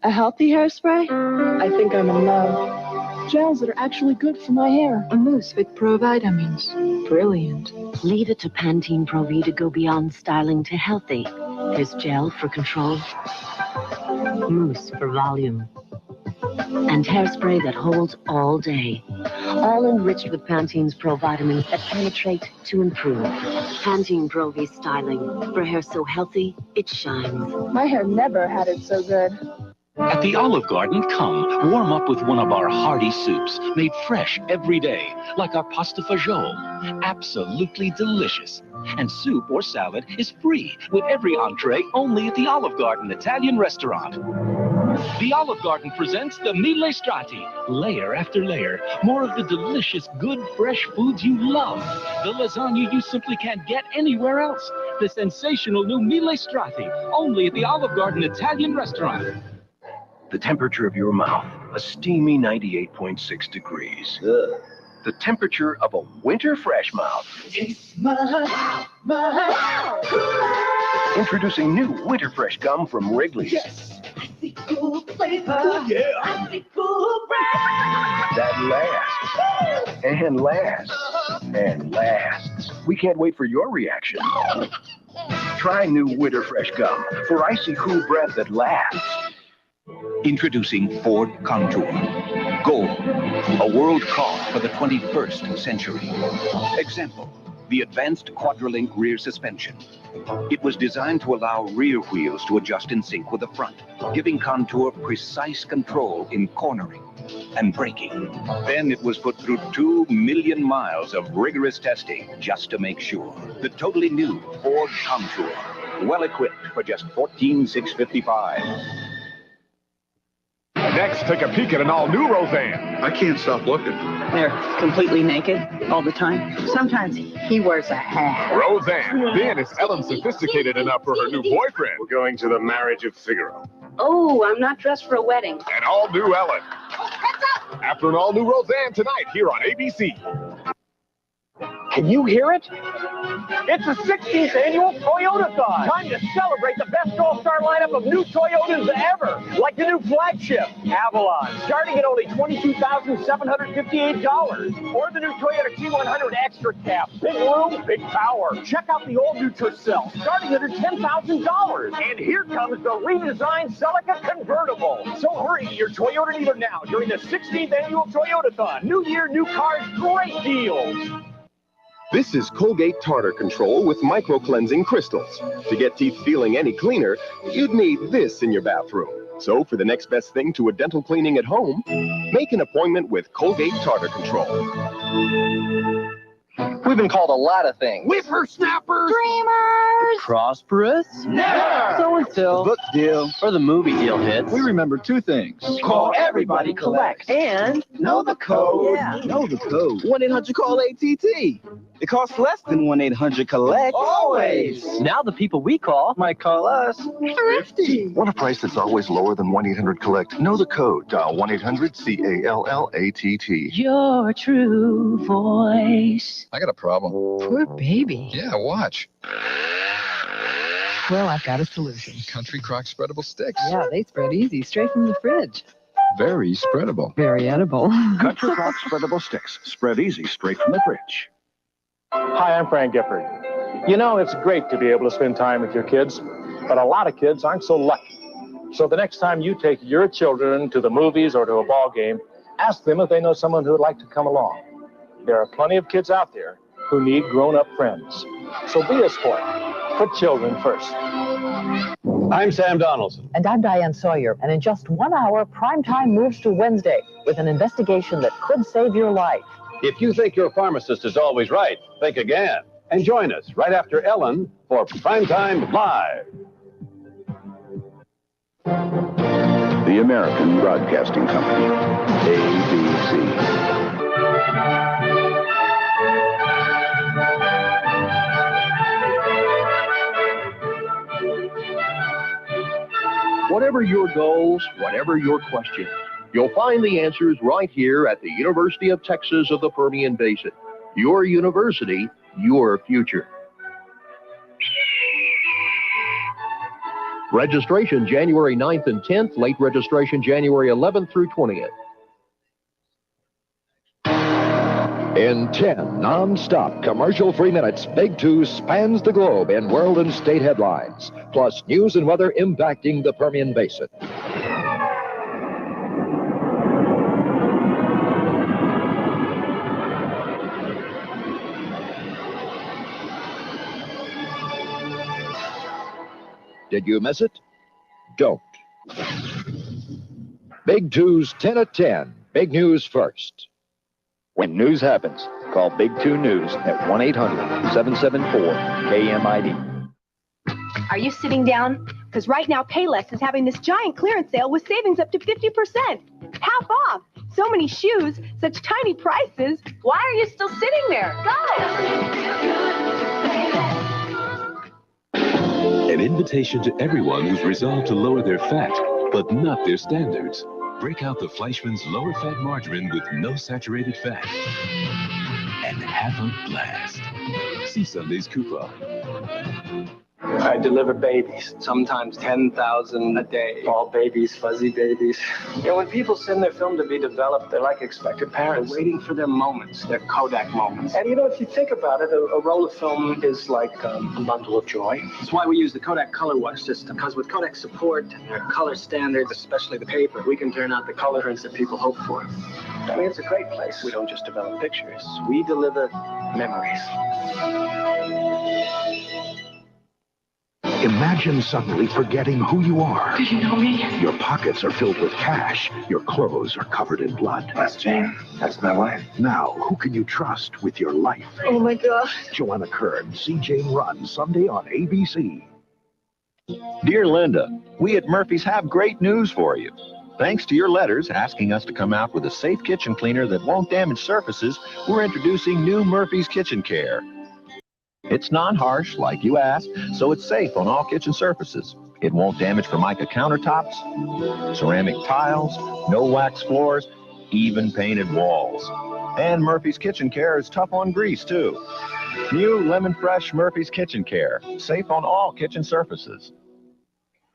A healthy hairspray? I think I'm in love. Gels that are actually good for my hair. A mousse with provitamins. Brilliant. Leave it to Pantene Pro V to go beyond styling to healthy. There's gel for control, mousse for volume, and hairspray that holds all day. All enriched with Pantene's Pro vitamins that penetrate to improve. Pantene Pro V styling for hair so healthy, it shines. My hair never had it so good. At the Olive Garden, come warm up with one of our hearty soups, made fresh every day, like our pasta fagioli. Absolutely delicious. And soup or salad is free with every entree only at the Olive Garden Italian restaurant. The Olive Garden presents the Mille Strati, layer after layer, more of the delicious, good, fresh foods you love. The lasagna you simply can't get anywhere else. The sensational new Mille Strati, only at the Olive Garden Italian restaurant. The temperature of your mouth, a steamy 98.6 degrees. Ugh. The temperature of a winter fresh mouth. It's my Introducing new winter fresh gum from Wrigley's. yes. I see cool flavor. Oh, yeah. I see cool breath. That lasts. And lasts. And lasts. We can't wait for your reaction. Try new winter fresh gum for icy cool breath that lasts. Introducing Ford Contour. Gold, a world car for the 21st century. Example, the advanced quadrelink rear suspension. It was designed to allow rear wheels to adjust in sync with the front, giving Contour precise control in cornering and braking. Then it was put through 2 million miles of rigorous testing just to make sure. The totally new Ford Contour, well equipped for just $14,655. Next, take a peek at an all-new Roseanne. I can't stop looking. They're completely naked all the time. Sometimes he wears a hat. Roseanne. Then is Ellen sophisticated enough for her new boyfriend? We're going to the marriage of Figaro. Oh, I'm not dressed for a wedding. An all-new Ellen. After an all-new Roseanne tonight here on ABC. Can you hear it? It's the 16th annual Toyota-thon. Time to celebrate the best all-star lineup of new Toyotas ever. Like the new flagship, Avalon, starting at only $22,758. Or the new Toyota T100 Extra Cab. Big room, big power. Check out the all-new Tercel, starting under $10,000. And here comes the redesigned Celica Convertible. So hurry to your Toyota dealer now during the 16th annual Toyota-thon. New year, new cars, great deals. This is Colgate Tartar Control with micro-cleansing crystals. To get teeth feeling any cleaner, you'd need this in your bathroom. So for the next best thing to a dental cleaning at home, make an appointment with Colgate Tartar Control. We've been called a lot of things. Whippersnappers. Dreamers! Prosperous. Never. So-and-so. Book deal. Or the movie deal hits. We remember two things. Call Everybody Collect. And know the code. Yeah. Know the code. 1-800-CALL-ATT. It costs less than 1-800-COLLECT. Always. Now the people we call might call us Thrifty. Want a price that's always lower than 1-800-COLLECT? Know the code. Dial 1-800-CALLATT. Your true voice. I got a problem. Poor baby. Yeah, watch. Well, I've got a solution. Country Crock spreadable sticks. Yeah, they spread easy, straight from the fridge. Very spreadable. Very edible. Country Crock spreadable sticks. Spread easy, straight from the fridge. Hi, I'm Frank Gifford. You know, it's great to be able to spend time with your kids, but a lot of kids aren't so lucky. So the next time you take your children to the movies or to a ball game, ask them if they know someone who would like to come along. There are plenty of kids out there who need grown-up friends. So be a sport. Put children first. I'm Sam Donaldson. And I'm Diane Sawyer. And in just 1 hour, Primetime moves to Wednesday with an investigation that could save your life. If you think your pharmacist is always right, think again. And join us right after Ellen for Primetime Live. The American Broadcasting Company, ABC. Whatever your goals, whatever your questions, you'll find the answers right here at the University of Texas of the Permian Basin. Your university, your future. Registration January 9th and 10th, late registration January 11th through 20th. In 10 non-stop commercial-free minutes, Big 2 spans the globe in world and state headlines, plus news and weather impacting the Permian Basin. Did you miss it? Don't. Big 2's 10 at 10. Big news first. When news happens, call Big 2 News at 1-800-774-KMID. Are you sitting down? Because right now Payless is having this giant clearance sale with savings up to 50%. Half off. So many shoes, such tiny prices. Why are you still sitting there? Go! An invitation to everyone who's resolved to lower their fat, but not their standards. Break out the Fleischmann's lower fat margarine with no saturated fat. And have a blast. See Sunday's coupon. I deliver babies, sometimes 10,000 a day. All babies, fuzzy babies. You know, when people send their film to be developed, they're like expected parents. They're waiting for their moments, their Kodak moments. And you know, if you think about it, a roll of film is like a bundle of joy. That's why we use the Kodak Color Wash system, because with Kodak support and their color standards, especially the paper, we can turn out the color prints that people hope for. I mean, it's a great place. We don't just develop pictures, we deliver memories. Imagine suddenly forgetting who you are. Do you know me? Your pockets are filled with cash. Your clothes are covered in blood. That's Jane. That's my wife. Now, who can you trust with your life? Oh, my God. Joanna Kern, See Jane Run, Sunday on ABC. Dear Linda, we at Murphy's have great news for you. Thanks to your letters asking us to come out with a safe kitchen cleaner that won't damage surfaces, we're introducing new Murphy's Kitchen Care. It's non-harsh, like you asked, so it's safe on all kitchen surfaces. It won't damage Formica countertops, ceramic tiles, no wax floors, even painted walls. And Murphy's Kitchen Care is tough on grease, too. New Lemon Fresh Murphy's Kitchen Care, safe on all kitchen surfaces.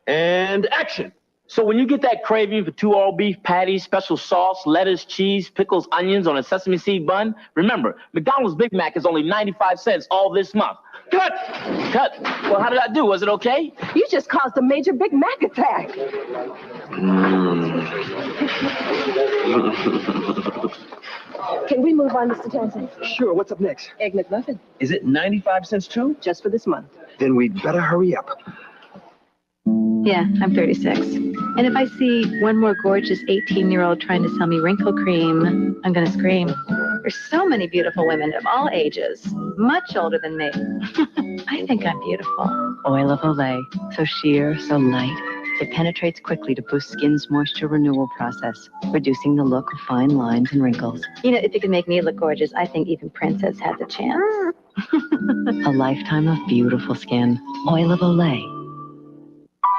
And action! So when you get that craving for 2 all-beef patties, special sauce, lettuce, cheese, pickles, onions on a sesame seed bun, remember, McDonald's Big Mac is only 95 cents all this month. Cut! Cut! Well, how did I do? Was it okay? You just caused a major Big Mac attack. Can we move on, Mr. Townsend? Sure, what's up next? Egg McMuffin. Is it 95 cents too? Just for this month. Then we'd better hurry up. Yeah, I'm 36. And if I see one more gorgeous 18-year-old trying to sell me wrinkle cream, I'm gonna scream. There's so many beautiful women of all ages, much older than me. I think I'm beautiful. Oil of Olay, so sheer, so light. It penetrates quickly to boost skin's moisture renewal process, reducing the look of fine lines and wrinkles. You know, if you can make me look gorgeous, I think even Princess has a chance. A lifetime of beautiful skin. Oil of Olay.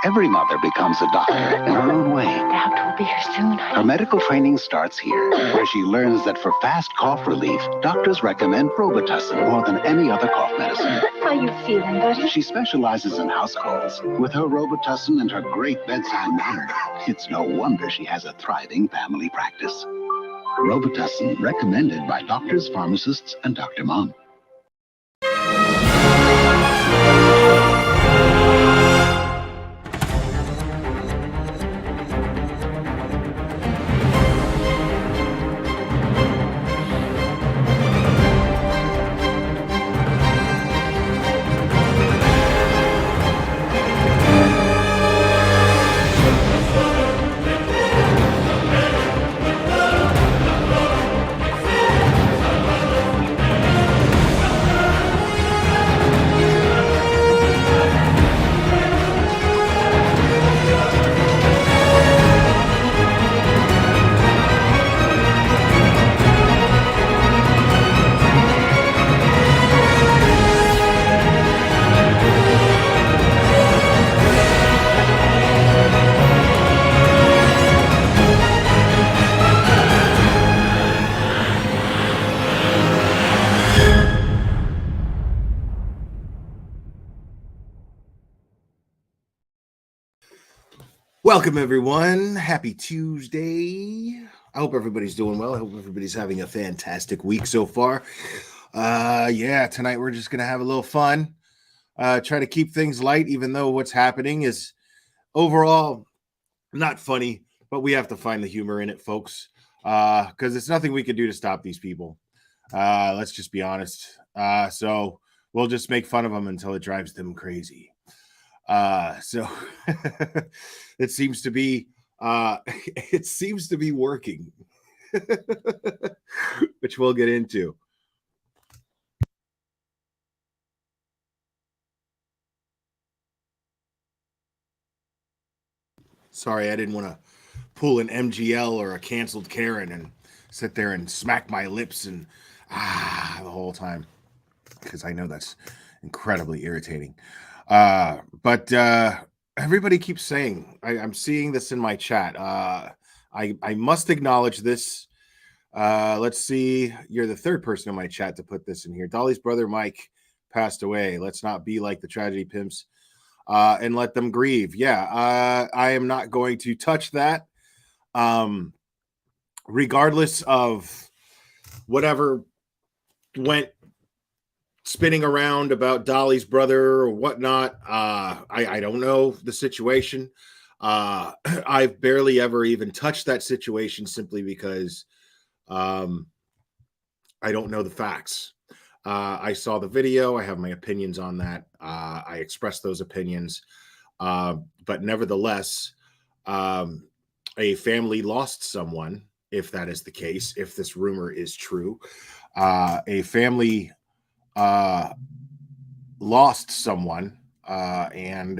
Every mother becomes a doctor in her own way. Doctor will be here soon. Her medical training starts here, where she learns that for fast cough relief, doctors recommend Robitussin more than any other cough medicine. How you feeling, buddy? She specializes in house calls. With her Robitussin and her great bedside manner, it's no wonder she has a thriving family practice. Robitussin, recommended by doctors, pharmacists, and Dr. Mom. Welcome, everyone. Happy Tuesday. I hope everybody's doing well. I hope everybody's having a fantastic week so far. Tonight we're just going to have a little fun. Try to keep things light, even though what's happening is overall not funny, but we have to find the humor in it, folks, because it's nothing we can do to stop these people. Let's just be honest. So we'll just make fun of them until it drives them crazy. So it seems to be working, which we'll get into. Sorry, I didn't want to pull an MGL or a canceled Karen and sit there and smack my lips and the whole time, because I know that's incredibly irritating. But everybody keeps saying, I'm seeing this in my chat. I must acknowledge this. Let's see. You're the third person in my chat to put this in here. Dolly's brother Mike passed away. Let's not be like the tragedy pimps and let them grieve. Yeah, I am not going to touch that. Regardless of whatever went spinning around about Dolly's brother or whatnot. I don't know the situation. I've barely ever even touched that situation simply because I don't know the facts. I saw the video. I have my opinions on that. I expressed those opinions. But nevertheless, a family lost someone, if that is the case, if this rumor is true. A family lost someone, and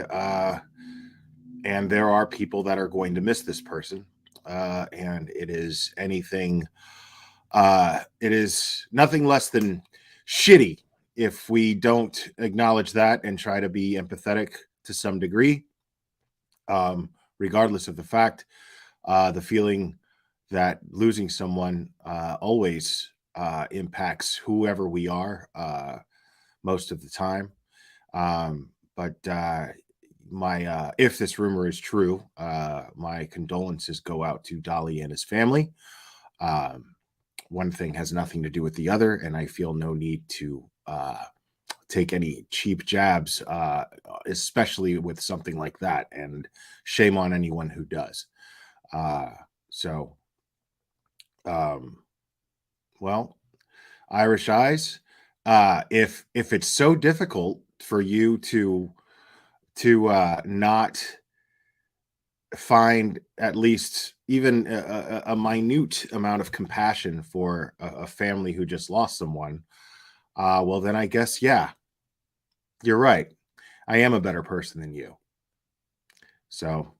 there are people that are going to miss this person, and it is nothing less than shitty if we don't acknowledge that and try to be empathetic to some degree, regardless of the fact. The feeling that losing someone always impacts whoever we are most of the time. But if this rumor is true, my condolences go out to Dolly and his family. One thing has nothing to do with the other, and I feel no need to take any cheap jabs, especially with something like that, and shame on anyone who does. Well, Irish Eyes, if it's so difficult for you to not find at least even a minute amount of compassion for a family who just lost someone, well, then I guess, yeah, you're right. I am a better person than you. So,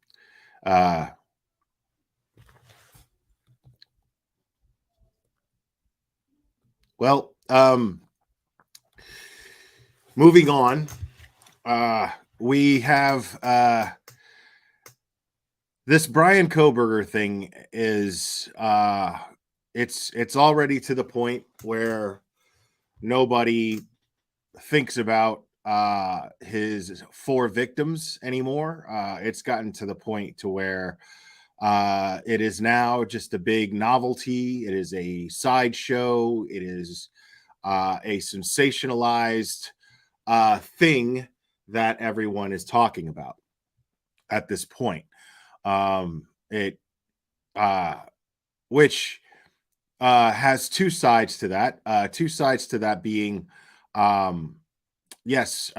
well, moving on, we have this Brian Koberger thing is it's already to the point where nobody thinks about his 4 victims anymore. It's gotten to the point to where it is now just a big novelty. It is a sideshow. It is a sensationalized thing that everyone is talking about at this point. Which has 2 sides to that. 2 sides to that being, yes,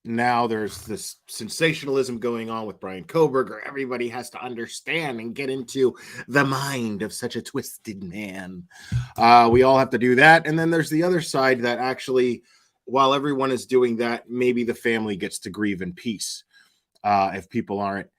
now there's this sensationalism going on with Brian Koberger. Everybody has to understand and get into the mind of such a twisted man. We all have to do that. And then there's the other side that actually, while everyone is doing that, maybe the family gets to grieve in peace. If people aren't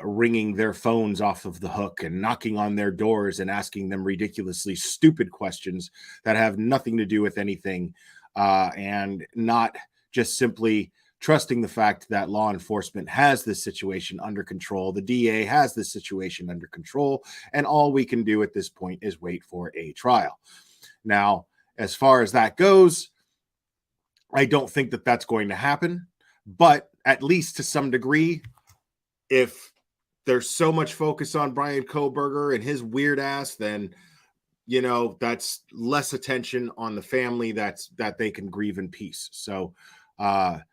ringing their phones off of the hook and knocking on their doors and asking them ridiculously stupid questions that have nothing to do with anything, and not just simply trusting the fact that law enforcement has this situation under control. The DA has this situation under control, and all we can do at this point is wait for a trial. Now, as far as that goes, I don't think that that's going to happen, but at least to some degree, if there's so much focus on Brian Koberger and his weird ass, then that's less attention on the family that they can grieve in peace. So let's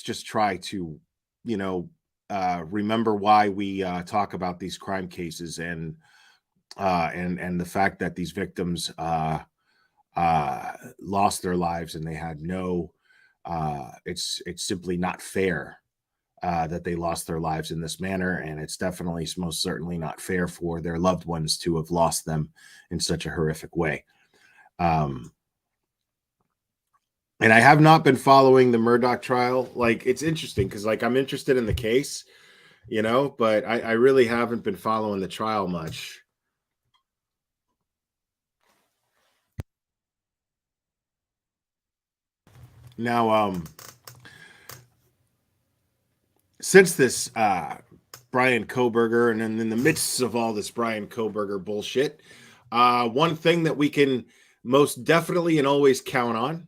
just try to remember why we talk about these crime cases and the fact that these victims lost their lives and they had no it's simply not fair that they lost their lives in this manner, and it's definitely most certainly not fair for their loved ones to have lost them in such a horrific way. And I have not been following the Murdaugh trial. Like, it's interesting because I'm interested in the case, but I really haven't been following the trial much. Now, since this Brian Koberger, and then in the midst of all this Brian Koberger bullshit, one thing that we can most definitely and always count on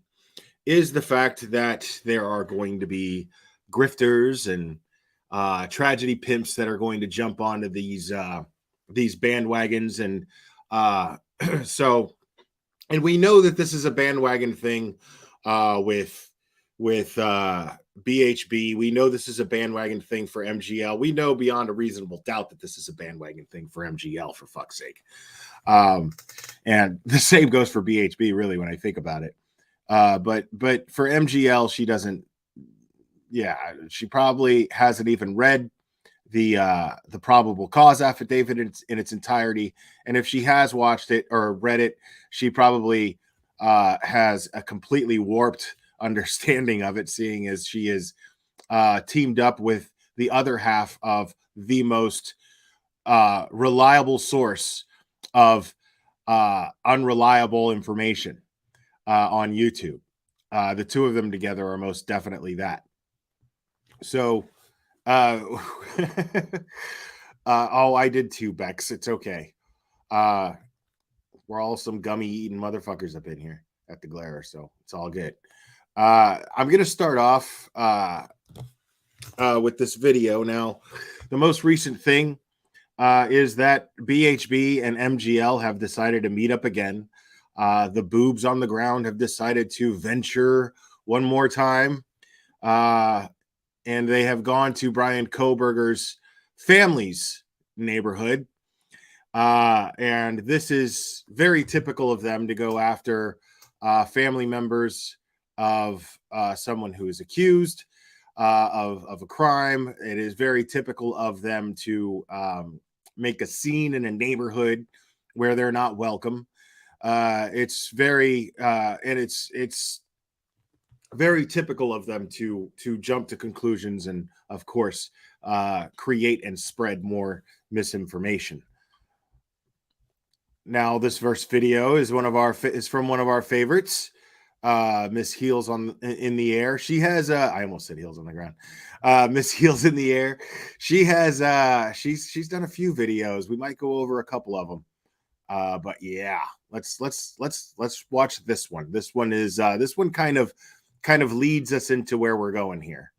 is the fact that there are going to be grifters and tragedy pimps that are going to jump onto these bandwagons, and and we know that this is a bandwagon thing with BHB. We know this is a bandwagon thing for MGL. We know beyond a reasonable doubt that this is a bandwagon thing for MGL, for fuck's sake. And the same goes for BHB, really, when I think about it. But for MGL, she doesn't. Yeah, she probably hasn't even read the probable cause affidavit in its entirety. And if she has watched it or read it, she probably has a completely warped understanding of it, seeing as she is teamed up with the other half of the most reliable source of unreliable information on YouTube. The two of them together are most definitely that. So, oh, I did too, Bex. It's okay. We're all some gummy eating motherfuckers up in here at the Glare, so it's all good. I'm going to start off with this video. Now, the most recent thing is that BHB and MGL have decided to meet up again. The boobs on the ground have decided to venture one more time. And they have gone to Brian Koberger's family's neighborhood. And this is very typical of them to go after family members of someone who is accused of a crime. It is very typical of them to make a scene in a neighborhood where they're not welcome. It's very and it's very typical of them to jump to conclusions and, of course, create and spread more misinformation. Now, this first video is from one of our favorites, Miss Heels in the Air. She has I almost said Heels on the ground. Miss Heels in the Air. She has she's done a few videos. We might go over a couple of them. But yeah, let's watch this one. This one is this one kind of leads us into where we're going here.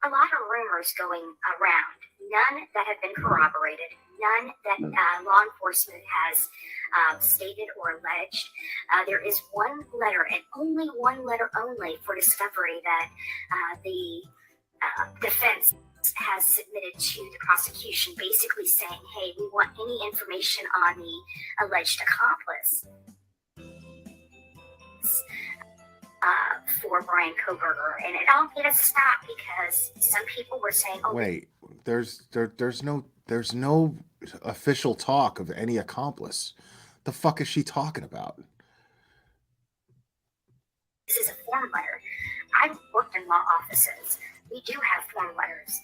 A lot of rumors going around, none that have been corroborated, none that law enforcement has stated or alleged. There is one letter, and only one letter only, for discovery that the defense has submitted to the prosecution, basically saying, hey, we want any information on the alleged accomplice for Brian Koberger. And it all had to stop because some people were saying, oh, wait, there's no official talk of any accomplice. The fuck is she talking about? This is a form letter. I've worked in law offices. We do have form letters,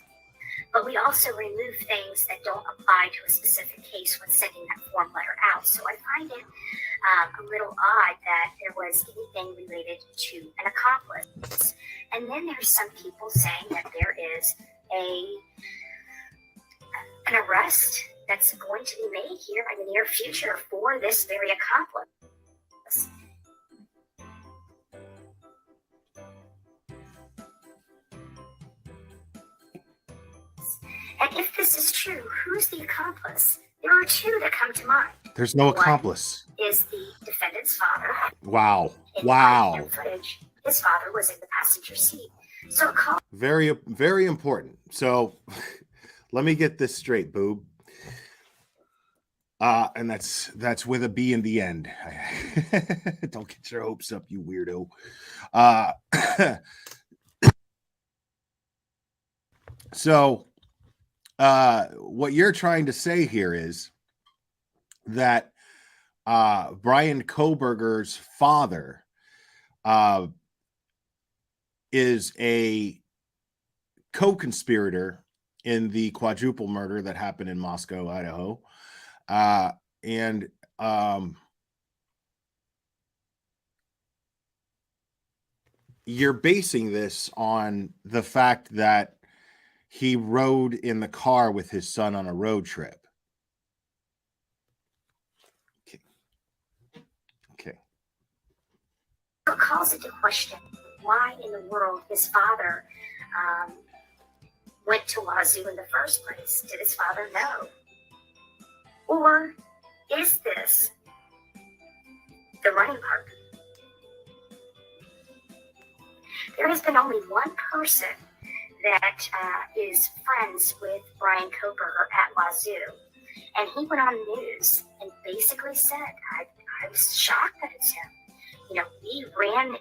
but we also remove things that don't apply to a specific case when sending that form letter out. So I find it a little odd that there was anything related to an accomplice. And then there's some people saying that there is an arrest that's going to be made here in the near future for this very accomplice. And if this is true, who's the accomplice? There are two that come to mind. There's no accomplice. One is the defendant's father. Wow. In Wow. the footage, his father was in the passenger seat. So it calls Very, very important. So let me get this straight, Boob. And that's with a B in the end. Don't get your hopes up, you weirdo. So what you're trying to say here is that Brian Kohberger's father is a co-conspirator in the quadruple murder that happened in Moscow, Idaho. And you're basing this on the fact that he rode in the car with his son on a road trip. Okay. It calls into question why in the world his father went to Wazoo in the first place. Did his father know? Or is this the running partner? There has been only one person that is friends with Brian Kohberger at Wazoo, and he went on the news and basically said, I was shocked that it's him. You know, we ran,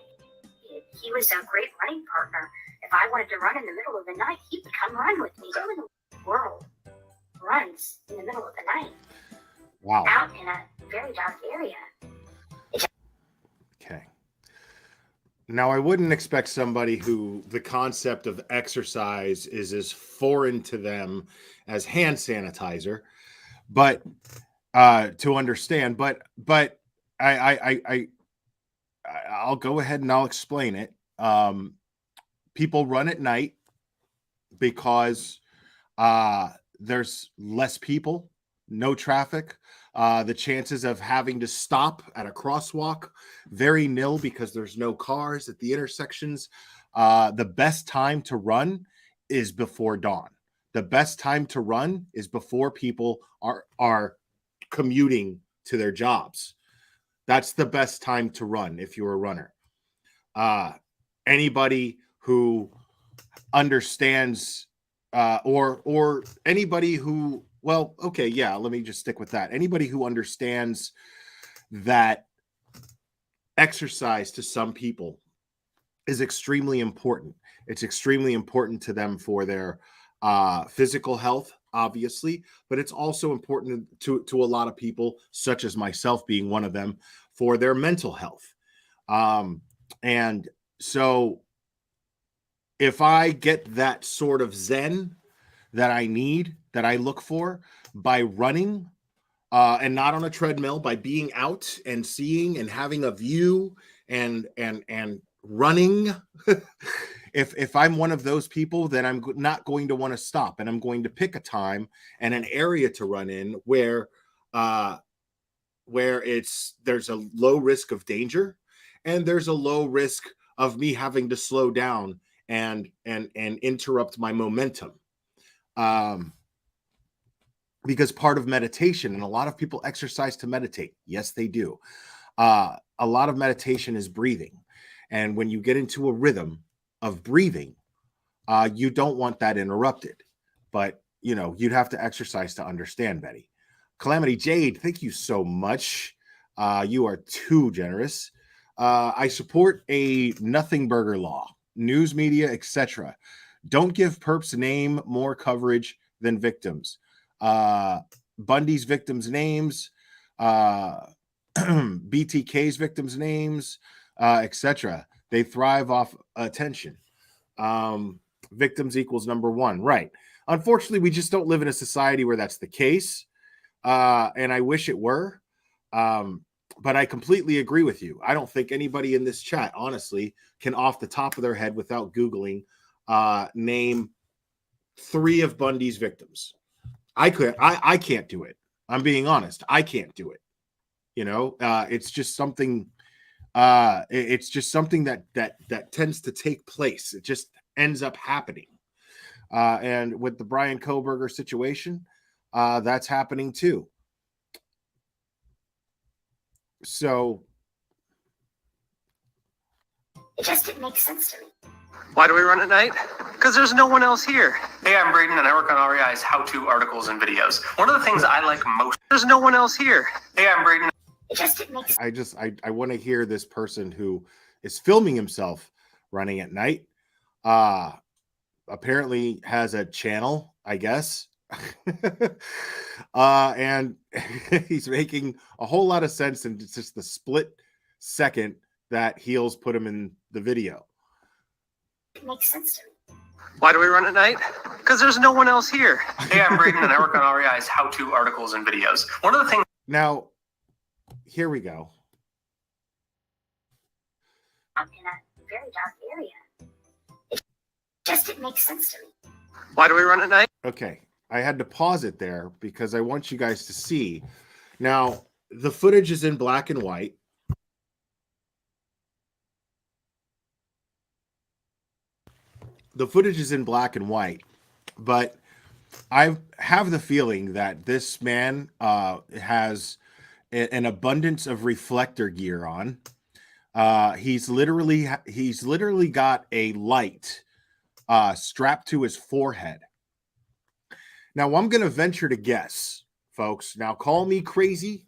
he was a great running partner. If I wanted to run in the middle of the night, he would come run with me. Who in the world runs in the middle of the night? Wow. Out in a very dark area. Okay. Now, I wouldn't expect somebody who the concept of exercise is as foreign to them as hand sanitizer, but to understand. But I'll go ahead and I'll explain it. People run at night because there's less people, no traffic. The chances of having to stop at a crosswalk, very nil because there's no cars at the intersections. The best time to run is before dawn. The best time to run is before people are commuting to their jobs. That's the best time to run if you're a runner. Anybody who understands or anybody who, well, okay, yeah, let me just stick with that. Anybody who understands that exercise to some people is extremely important. It's extremely important to them for their physical health, obviously, but it's also important to a lot of people, such as myself being one of them, for their mental health. And so if I get that sort of zen that I need, that I look for by running and not on a treadmill, by being out and seeing and having a view and running, if I'm one of those people, then I'm not going to want to stop, and I'm going to pick a time and an area to run in where there's a low risk of danger and there's a low risk of me having to slow down and interrupt my momentum. Because part of meditation, and a lot of people exercise to meditate. Yes, they do. A lot of meditation is breathing. And when you get into a rhythm of breathing, you don't want that interrupted. But, you know, you'd have to exercise to understand, Betty. Calamity Jade, thank you so much. You are too generous. I support a nothing burger law, news media, etc. Don't give perps name more coverage than victims. Bundy's victims' names, BTK's victims' names, etc. They thrive off attention. Victims equals number one, right? Unfortunately, we just don't live in a society where that's the case, and I wish it were. But I completely agree with you. I don't think anybody in this chat, honestly, can off the top of their head without Googling name 3 of Bundy's victims. I can't do it. I'm being honest. I can't do it. You know, it's just something. It's just something that tends to take place. It just ends up happening. And with the Brian Koberger situation, that's happening too. So It just didn't make sense to me. Why do we run at night? Because there's no one else here. Hey, I'm Braden, and I work on REI's how-to articles and videos. One of the things I like most, there's no one else here. Hey, I'm Braden. It just didn't make sense. I want to hear this person who is filming himself running at night. Apparently has a channel, I guess. And he's making a whole lot of sense, and it's just the split second that Heels put him in the video. It makes sense to me. Why do we run at night? Because there's no one else here. Hey, I'm Braden, and I work on REI's how-to articles and videos. One of the things... Now, here we go. I'm in a very dark area. It just didn't make sense to me. Why do we run at night? Okay, I had to pause it there because I want you guys to see. Now, the footage is in black and white. The footage is in black and white, but I have the feeling that this man has an abundance of reflector gear on. He's literally got a light strapped to his forehead. Now, I'm going to venture to guess, folks. Now, call me crazy,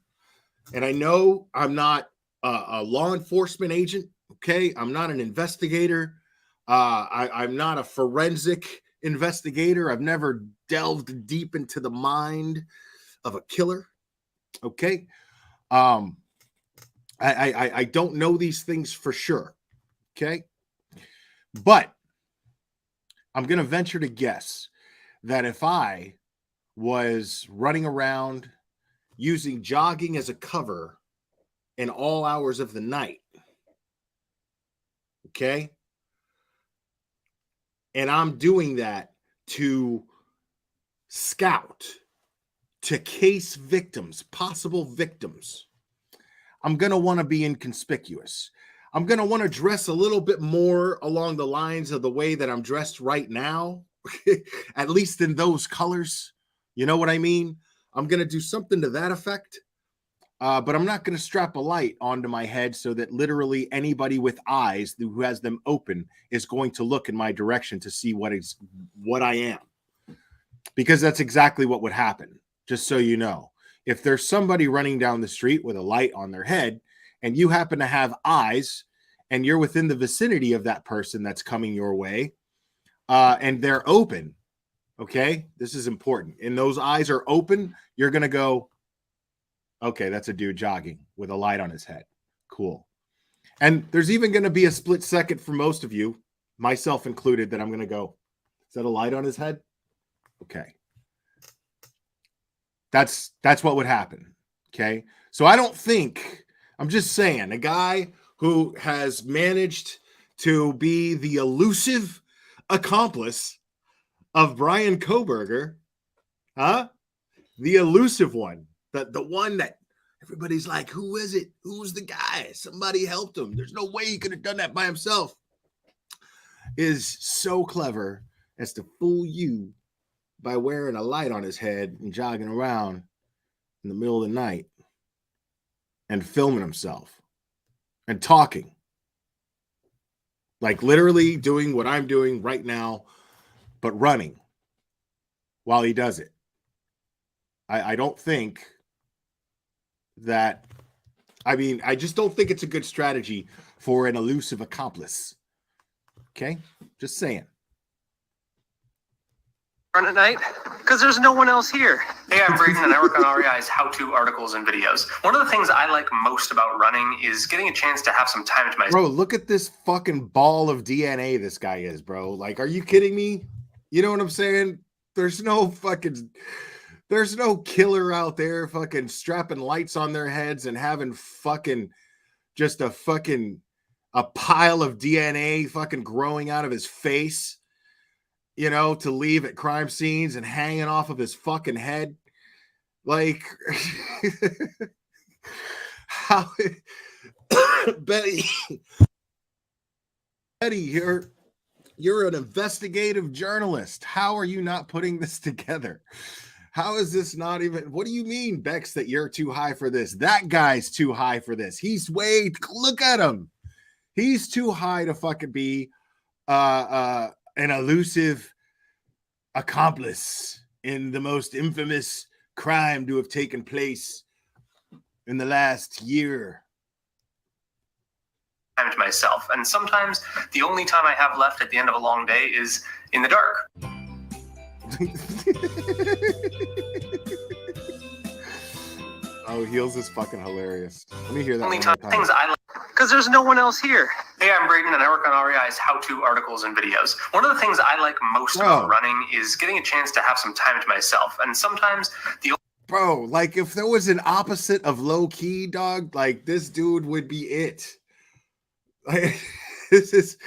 and I know I'm not a law enforcement agent. Okay, I'm not an investigator. I'm not a forensic investigator. I've never delved deep into the mind of a killer. Okay. I don't know these things for sure. Okay. But I'm going to venture to guess that if I was running around using jogging as a cover in all hours of the night, okay, and I'm doing that to scout, to case victims, possible victims, I'm going to want to be inconspicuous. I'm going to want to dress a little bit more along the lines of the way that I'm dressed right now, at least in those colors. You know what I mean? I'm going to do something to that effect. But I'm not going to strap a light onto my head so that literally anybody with eyes who has them open is going to look in my direction to see what I am. Because that's exactly what would happen, just so you know. If there's somebody running down the street with a light on their head and you happen to have eyes and you're within the vicinity of that person that's coming your way and they're open, okay, this is important. And those eyes are open, you're going to go, okay, that's a dude jogging with a light on his head. Cool. And there's even going to be a split second for most of you, myself included, that I'm going to go, is that a light on his head? Okay. That's what would happen. Okay. So I don't think, I'm just saying, a guy who has managed to be the elusive accomplice of Brian Koberger, the elusive one, the one that everybody's like, who is it? Who's the guy? Somebody helped him. There's no way he could have done that by himself. Is so clever as to fool you by wearing a light on his head and jogging around in the middle of the night and filming himself and talking. Like literally doing what I'm doing right now, but running while he does it. I don't think that, I just don't think it's a good strategy for an elusive accomplice. Okay? Just saying. Run at night? Because there's no one else here. Hey, I'm Braden, and I work on REI's how-to articles and videos. One of the things I like most about running is getting a chance to have some time to myself. Bro, look at this fucking ball of DNA this guy is, bro. Like, are you kidding me? You know what I'm saying? There's no killer out there fucking strapping lights on their heads and having fucking just a pile of DNA fucking growing out of his face you know, to leave at crime scenes and hanging off of his fucking head. Like, how Betty, you're an investigative journalist. How are you not putting this together? How is this not even? What do you mean, Bex, that you're too high for this? That guy's too high for this. He's way. Look at him. He's too high to fucking be an elusive accomplice in the most infamous crime to have taken place in the last year. Time to myself, and sometimes the only time I have left at the end of a long day is in the dark. Oh, Heels is fucking hilarious. Let me hear that. Only time things I like, because there's no one else here. Hey, I'm Braden, and I work on REI's how-to articles and videos. One of the things I like most about running is getting a chance to have some time to myself, and sometimes the bro, like if there was an opposite of low key, dog, like this dude would be it. Like this is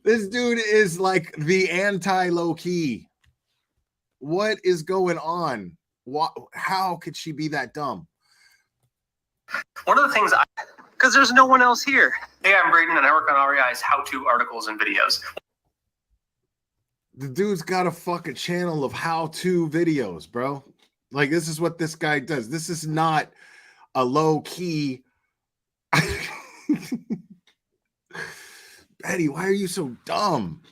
this dude is like the anti low key. What is going on? What? How could she be that dumb? One of the things because there's no one else here. Hey, I'm Braden, and I work on REI's how-to articles and videos. The dude's got a fucking channel of how-to videos, bro. Like, this is what this guy does. This is not a low-key. Betty, why are you so dumb?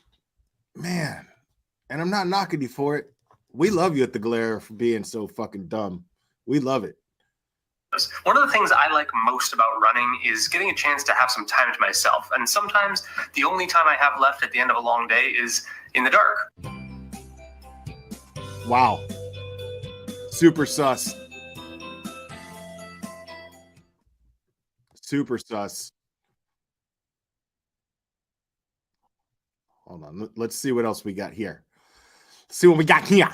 Man. And I'm not knocking you for it. We love you at the Glare for being so fucking dumb. We love it. One of the things I like most about running is getting a chance to have some time to myself. And sometimes the only time I have left at the end of a long day is in the dark. Wow. Super sus. Super sus. Hold on. Let's see what else we got here. Let's see what we got here.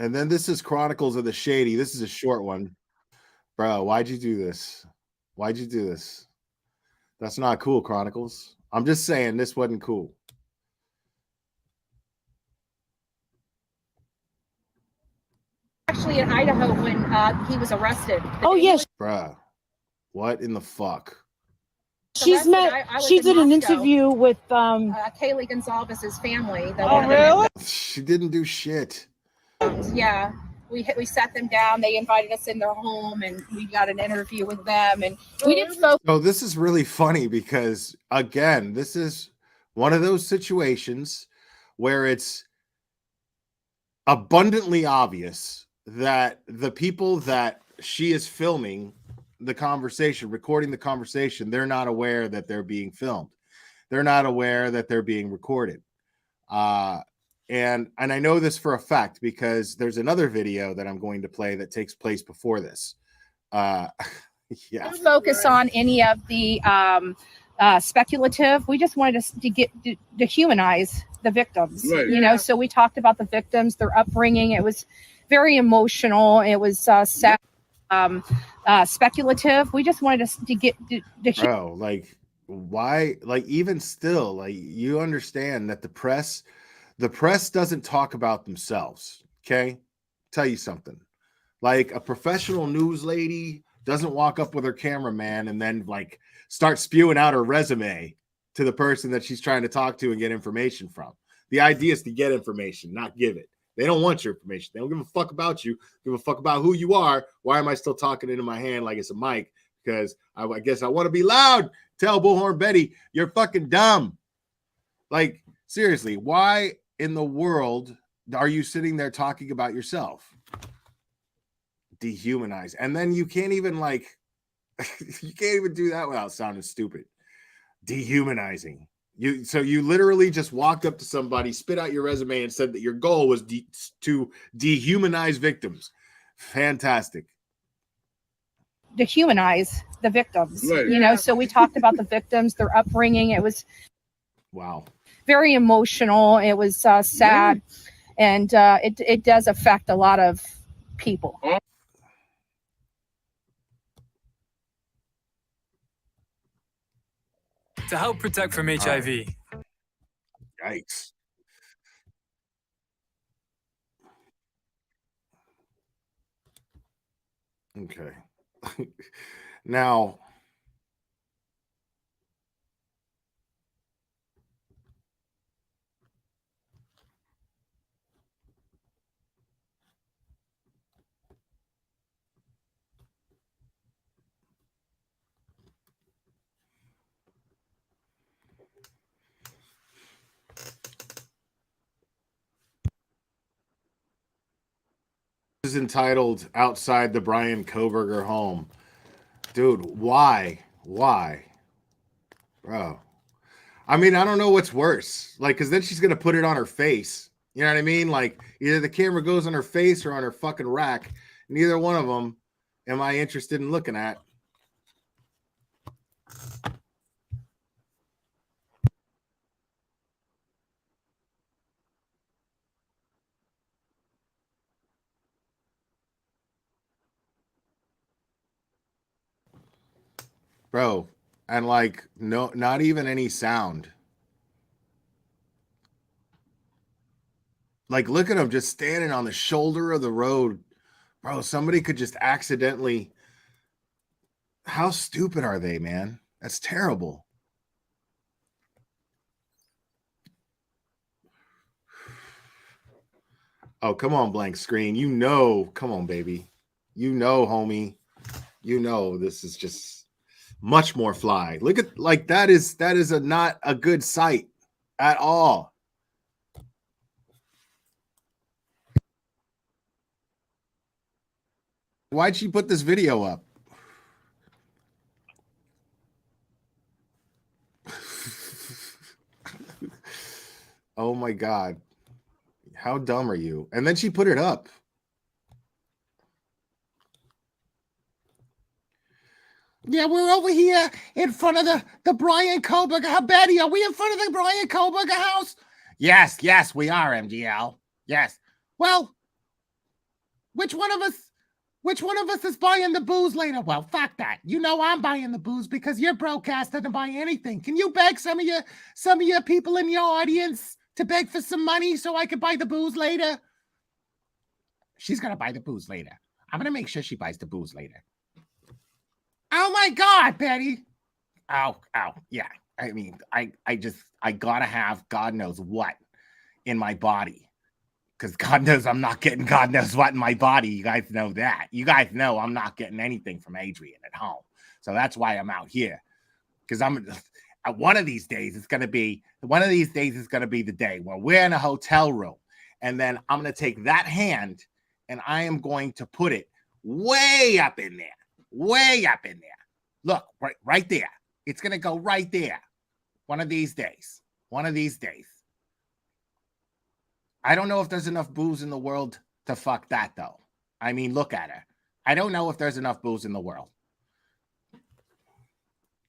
And then this is Chronicles of the Shady. This is a short one. Bro, why'd you do this? Why'd you do this? That's not cool, Chronicles. I'm just saying this wasn't cool. Actually in Idaho when he was arrested. Oh, yes. Bruh, what in the fuck? She did an interview with Kaylee Gonzalez's family. Oh, really? She didn't do shit. Yeah, we sat them down. They invited us in their home, and we got an interview with them. And we didn't focus. Oh, this is really funny because, again, this is one of those situations where it's abundantly obvious that the people that she is filming the conversation, recording the conversation, they're not aware that they're being filmed. They're not aware that they're being recorded. And I know this for a fact because there's another video that I'm going to play that takes place before this. Yeah. Didn't focus on any of the speculative. We just wanted to humanize the victims. Right. You know, so we talked about the victims, their upbringing. It was very emotional. It was sad, speculative. We just wanted Bro, like, why? Like, even still, like, you understand that the press doesn't talk about themselves. Okay, tell you something. Like, a professional news lady doesn't walk up with her cameraman and then like start spewing out her resume to the person that she's trying to talk to and get information from. The idea is to get information, not give it. They don't want your information. They don't give a fuck about you. Give a fuck about who you are. Why am I still talking into my hand like it's a mic? Because I guess I want to be loud. Tell Bullhorn Betty, you're fucking dumb. Like, seriously, why in the world are you sitting there talking about yourself? Dehumanize. And then you can't even like, you can't even do that without sounding stupid. Dehumanizing. So you literally just walked up to somebody, spit out your resume, and said that your goal was to dehumanize victims. Fantastic. Dehumanize the victims. Right. You know, so we talked about the victims, their upbringing. It was very emotional. It was sad, and it does affect a lot of people. to help protect from HIV. Yikes. Okay. Now, this is entitled Outside the Brian Koberger Home. Dude, why? Why? Bro. I mean, I don't know what's worse. Like, because then she's going to put it on her face. You know what I mean? Like, either the camera goes on her face or on her fucking rack. Neither one of them am I interested in looking at. Bro, and like, no, not even any sound. Like, look at him just standing on the shoulder of the road. Bro, somebody could just accidentally. How stupid are they, man? That's terrible. Oh, come on, blank screen. You know, come on, baby. You know, homie. You know, this is just much more fly. Look at, like, that is not a good sight at all. Why'd she put this video up? Oh my God. How dumb are you? And then she put it up. Yeah, we're over here in front of the Brian Koberger. How bad are we in front of the Brian Koberger house? Yes, we are, MGL. Yes. Well, which one of us is buying the booze later? Well, fuck that. You know I'm buying the booze because your broadcast doesn't buy anything. Can you beg some of your people in your audience to beg for some money so I can buy the booze later? She's gonna buy the booze later. I'm gonna make sure she buys the booze later. Oh my God, Betty. Ow. Yeah. I mean, I gotta have God knows what in my body. Because God knows I'm not getting God knows what in my body. You guys know that. You guys know I'm not getting anything from Adrian at home. So that's why I'm out here. Because one of these days it's gonna be the day where we're in a hotel room. And then I'm gonna take that hand and I am going to put it way up in there. Way up in there. Look, right there. It's going to go right there. One of these days. I don't know if there's enough booze in the world to fuck that, though. I mean, look at her. I don't know if there's enough booze in the world.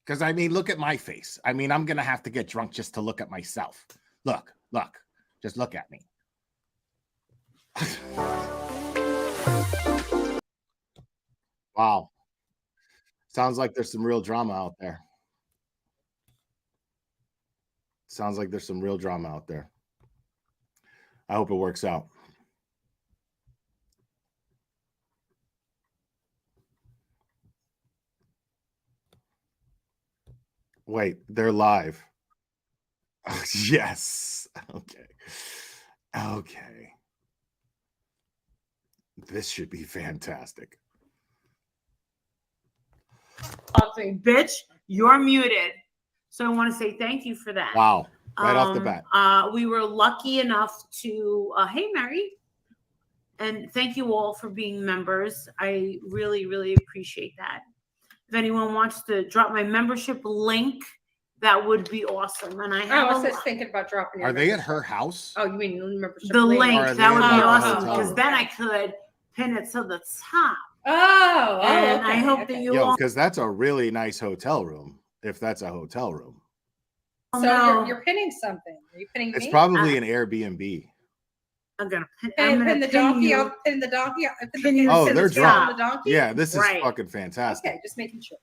Because, I mean, look at my face. I mean, I'm going to have to get drunk just to look at myself. Look. Just look at me. Wow. Sounds like there's some real drama out there. I hope it works out. Wait, they're live. Yes. Okay. This should be fantastic. Talking, bitch, you're muted. So I want to say thank you for that. Wow. Right off the bat. We were lucky enough to, hey, Mary. And thank you all for being members. I really, really appreciate that. If anyone wants to drop my membership link, that would be awesome. And I was just thinking about dropping your Are they at her house? Oh, you mean membership the link? That would be like awesome because then I could pin it to the top. And I hope that you all. Because that's a really nice hotel room. If that's a hotel room. So you're pinning something. Are you pinning It's me? probably an Airbnb. I'm gonna pin the donkey. I'll pin the donkey. Oh, they're drunk. The donkey? Yeah, this is Right. fucking fantastic. Okay, just making sure.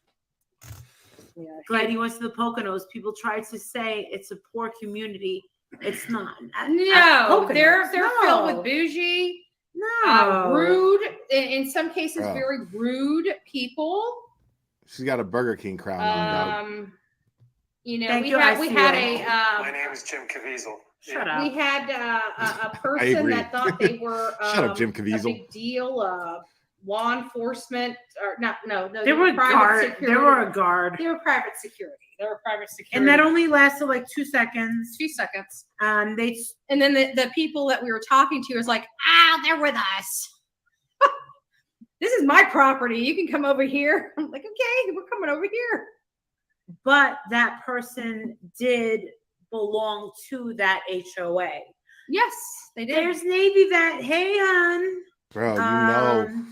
me. Glad you went to the Poconos. People tried to say it's a poor community. It's not. No, they're No. filled with bougie, No. rude, in some cases, Oh. very rude people. She's got a Burger King crown on, dog. You know, Thank we you, had I a. My name is Jim Caviezel. Shut up. We had a I person agree. that thought they were Shut up, Jim a Caviezel. big deal. Law enforcement or no. They were private guard. security. They were a guard. They were private security. And that only lasted like 2 seconds. 2 seconds. And then the people that we were talking to was like, they're with us. This is my property. You can come over here. I'm like, okay, we're coming over here. But that person did belong to that HOA. Yes, they did. There's Navy Vet. Hey, hon. Bro, you know.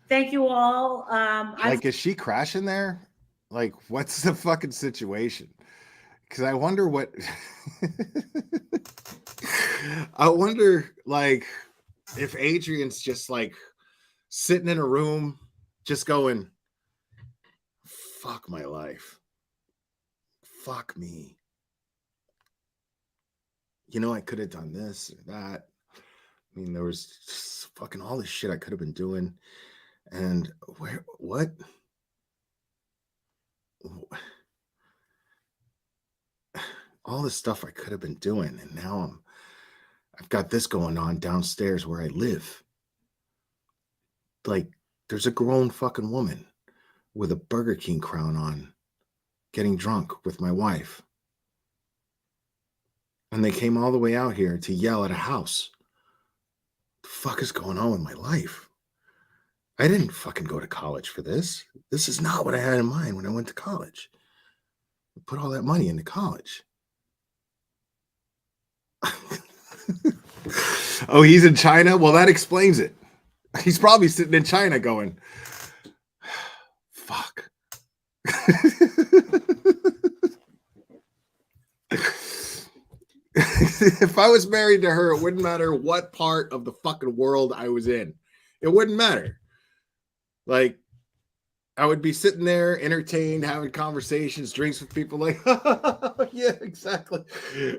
Thank you all. Like, is she crashing there? Like, what's the fucking situation? Because I wonder what. I wonder, like, if Adrian's just like sitting in a room, just going, fuck my life. Fuck me. You know, I could have done this or that. I mean, there was just fucking all this shit I could have been doing. And what? All the stuff I could have been doing. And now I've got this going on downstairs where I live. Like, there's a grown fucking woman with a Burger King crown on getting drunk with my wife. And they came all the way out here to yell at a house. What the fuck is going on with my life? I didn't fucking go to college for this. This is not what I had in mind when I went to college. I put all that money into college. Oh, he's in China? Well, that explains it. He's probably sitting in China going, fuck. If I was married to her, it wouldn't matter what part of the fucking world I was in. It wouldn't matter. Like, I would be sitting there, entertained, having conversations, drinks with people like, yeah, exactly.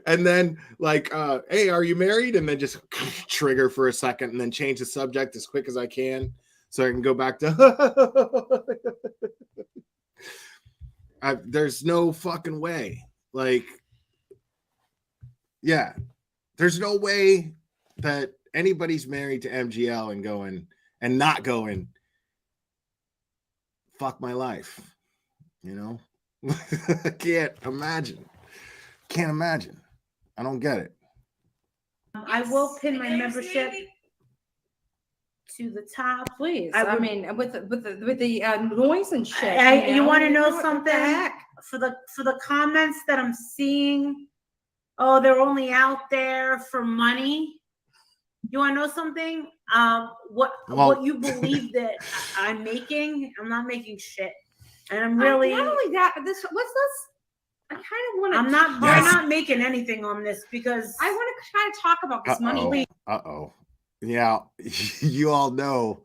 And then like, hey, are you married? And then just trigger for a second and then change the subject as quick as I can so I can go back to, there's no fucking way. Like, yeah, there's no way that anybody's married to MGL and going and not going, fuck my life, you know. I can't imagine. I don't get it. I will pin my membership to the top, please. I mean, with the noise and shit. You want to know something? For the comments that I'm seeing, oh, they're only out there for money. You want to know something? What you believe that I'm making? I'm not making shit, and I'm really not only that. But let's. I kind of want to. We're not making anything on this because I want to kind of talk about this money. Yeah, you all know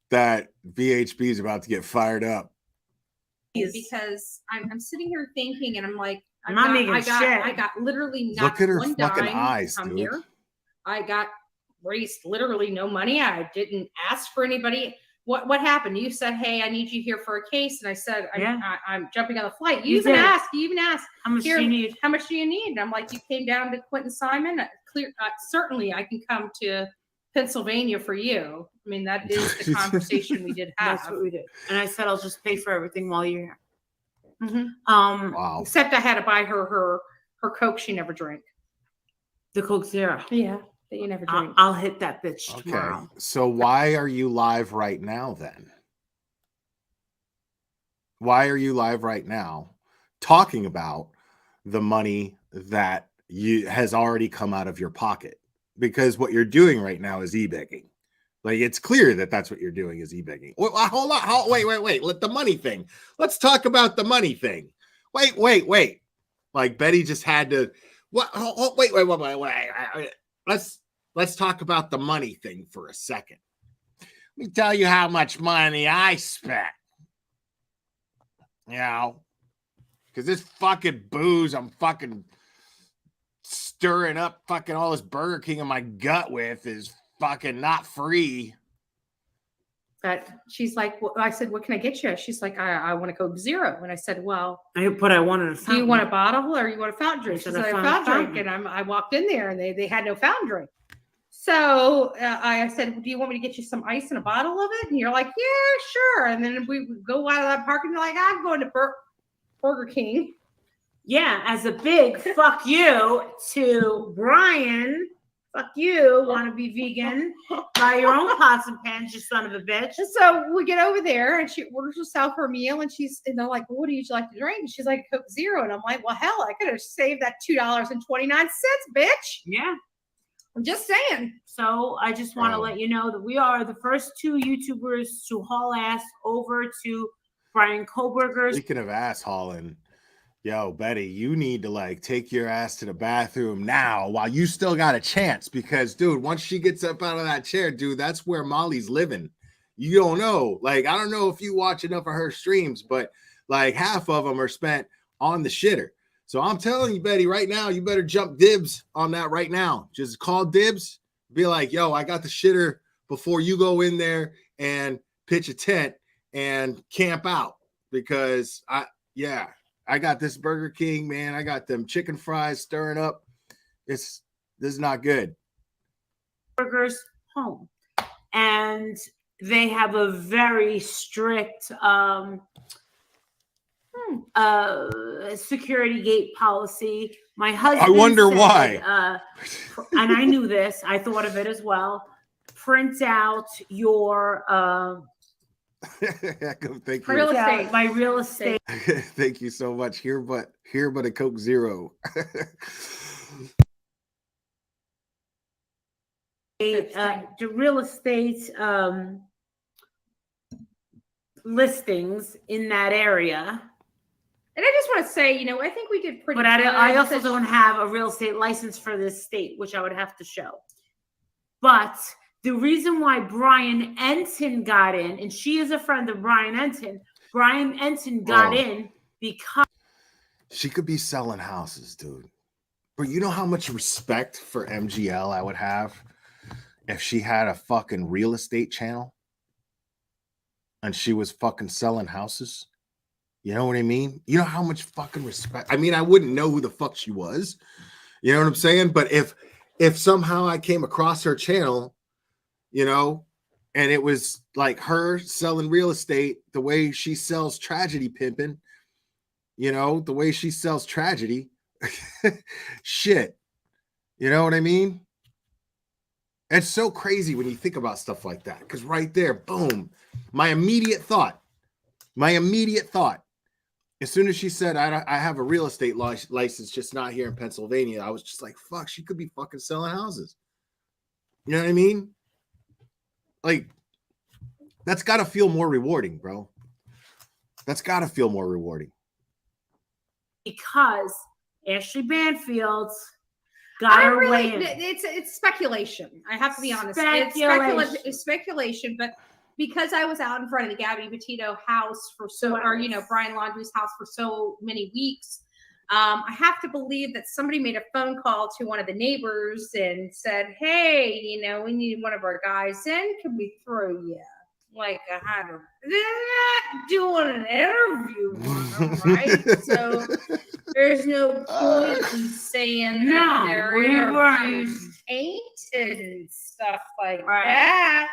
that VHB is about to get fired up. Because I'm sitting here thinking, and I'm like, I got literally not Look at her one fucking dime eyes, from dude. here. I got raised literally no money. I didn't ask for anybody. What happened? You said, "Hey, I need you here for a case," and I said, "I'm jumping on the flight." You even asked. How much do you need? How much do you need? And I'm like, "You came down to Quentin Simon. Certainly, I can come to Pennsylvania for you." I mean, that is the conversation we did have. That's what we did. And I said, I'll just pay for everything while you're here. Mm-hmm. Wow. Except I had to buy her Coke she never drank. The Coke Zero. Yeah, that you never drink. I'll hit that bitch tomorrow. Okay. So why are you live right now then? Why are you live right now talking about the money that has already come out of your pocket? Because what you're doing right now is e-begging. Like, it's clear that that's what you're doing is e-begging. Hold on. Wait. Let the money thing. Let's talk about the money thing. Wait. Like, Betty just had to. What? Wait. Let's talk about the money thing for a second. Let me tell you how much money I spent. You know, because this fucking booze I'm fucking stirring up fucking all this Burger King in my gut with is fucking not free. But she's like, well, I said, what can I get you? She's like, I want a Coke Zero. And I said, well, I wanted a fountain. Do you want a bottle or you want a fountain drink? She said, a fountain drink. fountain. And I walked in there and they had no fountain drink. So I said, do you want me to get you some ice in a bottle of it? And you're like, yeah, sure. And then we go out of that park and you're like, I'm going to Burger King. Yeah, as a big fuck you to Brian. Fuck you, want to be vegan? Buy your own pots and pans, you son of a bitch. And so we get over there and she orders herself her meal and they're like, well, what do you like to drink? And she's like, Coke Zero. And I'm like, well, hell, I could have saved that $2.29, bitch. Yeah. I'm just saying. So I just want to let you know that we are the first 2 YouTubers to haul ass over to Brian Koberger's. Speaking of ass hauling, yo, Betty, you need to like take your ass to the bathroom now while you still got a chance, because dude, once she gets up out of that chair, dude, that's where Molly's living. You don't know. Like, I don't know if you watch enough of her streams, but like half of them are spent on the shitter. So I'm telling you, Betty, right now, you better jump dibs on that right now. Just call dibs. Be like, yo, I got the shitter before you go in there and pitch a tent and camp out, because I got this Burger King, man. I got them chicken fries stirring up. This is not good. Burgers home. And they have a very strict security gate policy. My husband I wonder said, why. And I knew this. I thought of it as well. Print out your Thank you. real estate. My real estate. Thank you so much. Here but a Coke Zero. The real estate listings in that area. And I just want to say, I think we did pretty But good. I also don't have a real estate license for this state, which I would have to show. But the reason why Brian Enton got in, and she is a friend of Brian Enton got in because she could be selling houses, dude. But you know how much respect for MGL I would have if she had a fucking real estate channel and she was fucking selling houses? You know what I mean? You know how much fucking respect. I mean, I wouldn't know who the fuck she was. You know what I'm saying? But if somehow I came across her channel, and it was like her selling real estate the way she sells tragedy pimping, the way she sells tragedy, shit. You know what I mean? It's so crazy when you think about stuff like that, because right there, boom, my immediate thought, as soon as she said, I have a real estate license, just not here in Pennsylvania, I was just like, fuck, she could be fucking selling houses. You know what I mean? Like, that's got to feel more rewarding, bro. That's got to feel more rewarding. Because Ashley Banfield's got her way in. It's speculation. I have to be honest. It's speculation, but because I was out in front of the Gabby Petito house Brian Laundrie's house for so many weeks, I have to believe that somebody made a phone call to one of the neighbors and said, hey, we need one of our guys in. Can we throw you? Like, they're not doing an interview on them, right? So there's no point in saying that their interviews tainted and stuff like that.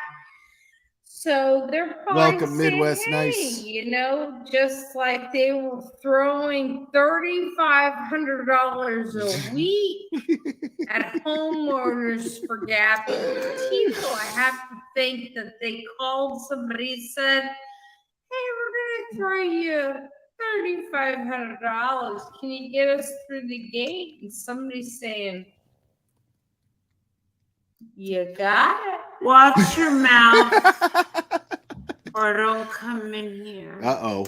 So they're probably welcome saying, Midwest, hey, nice. Just like they were throwing $3,500 a week at homeowners for Gabby Petito. I have to think that they called somebody and said, hey, we're going to throw you $3,500. Can you get us through the gate? And somebody's saying, you got it. Watch your mouth or don't come in here. Uh-oh.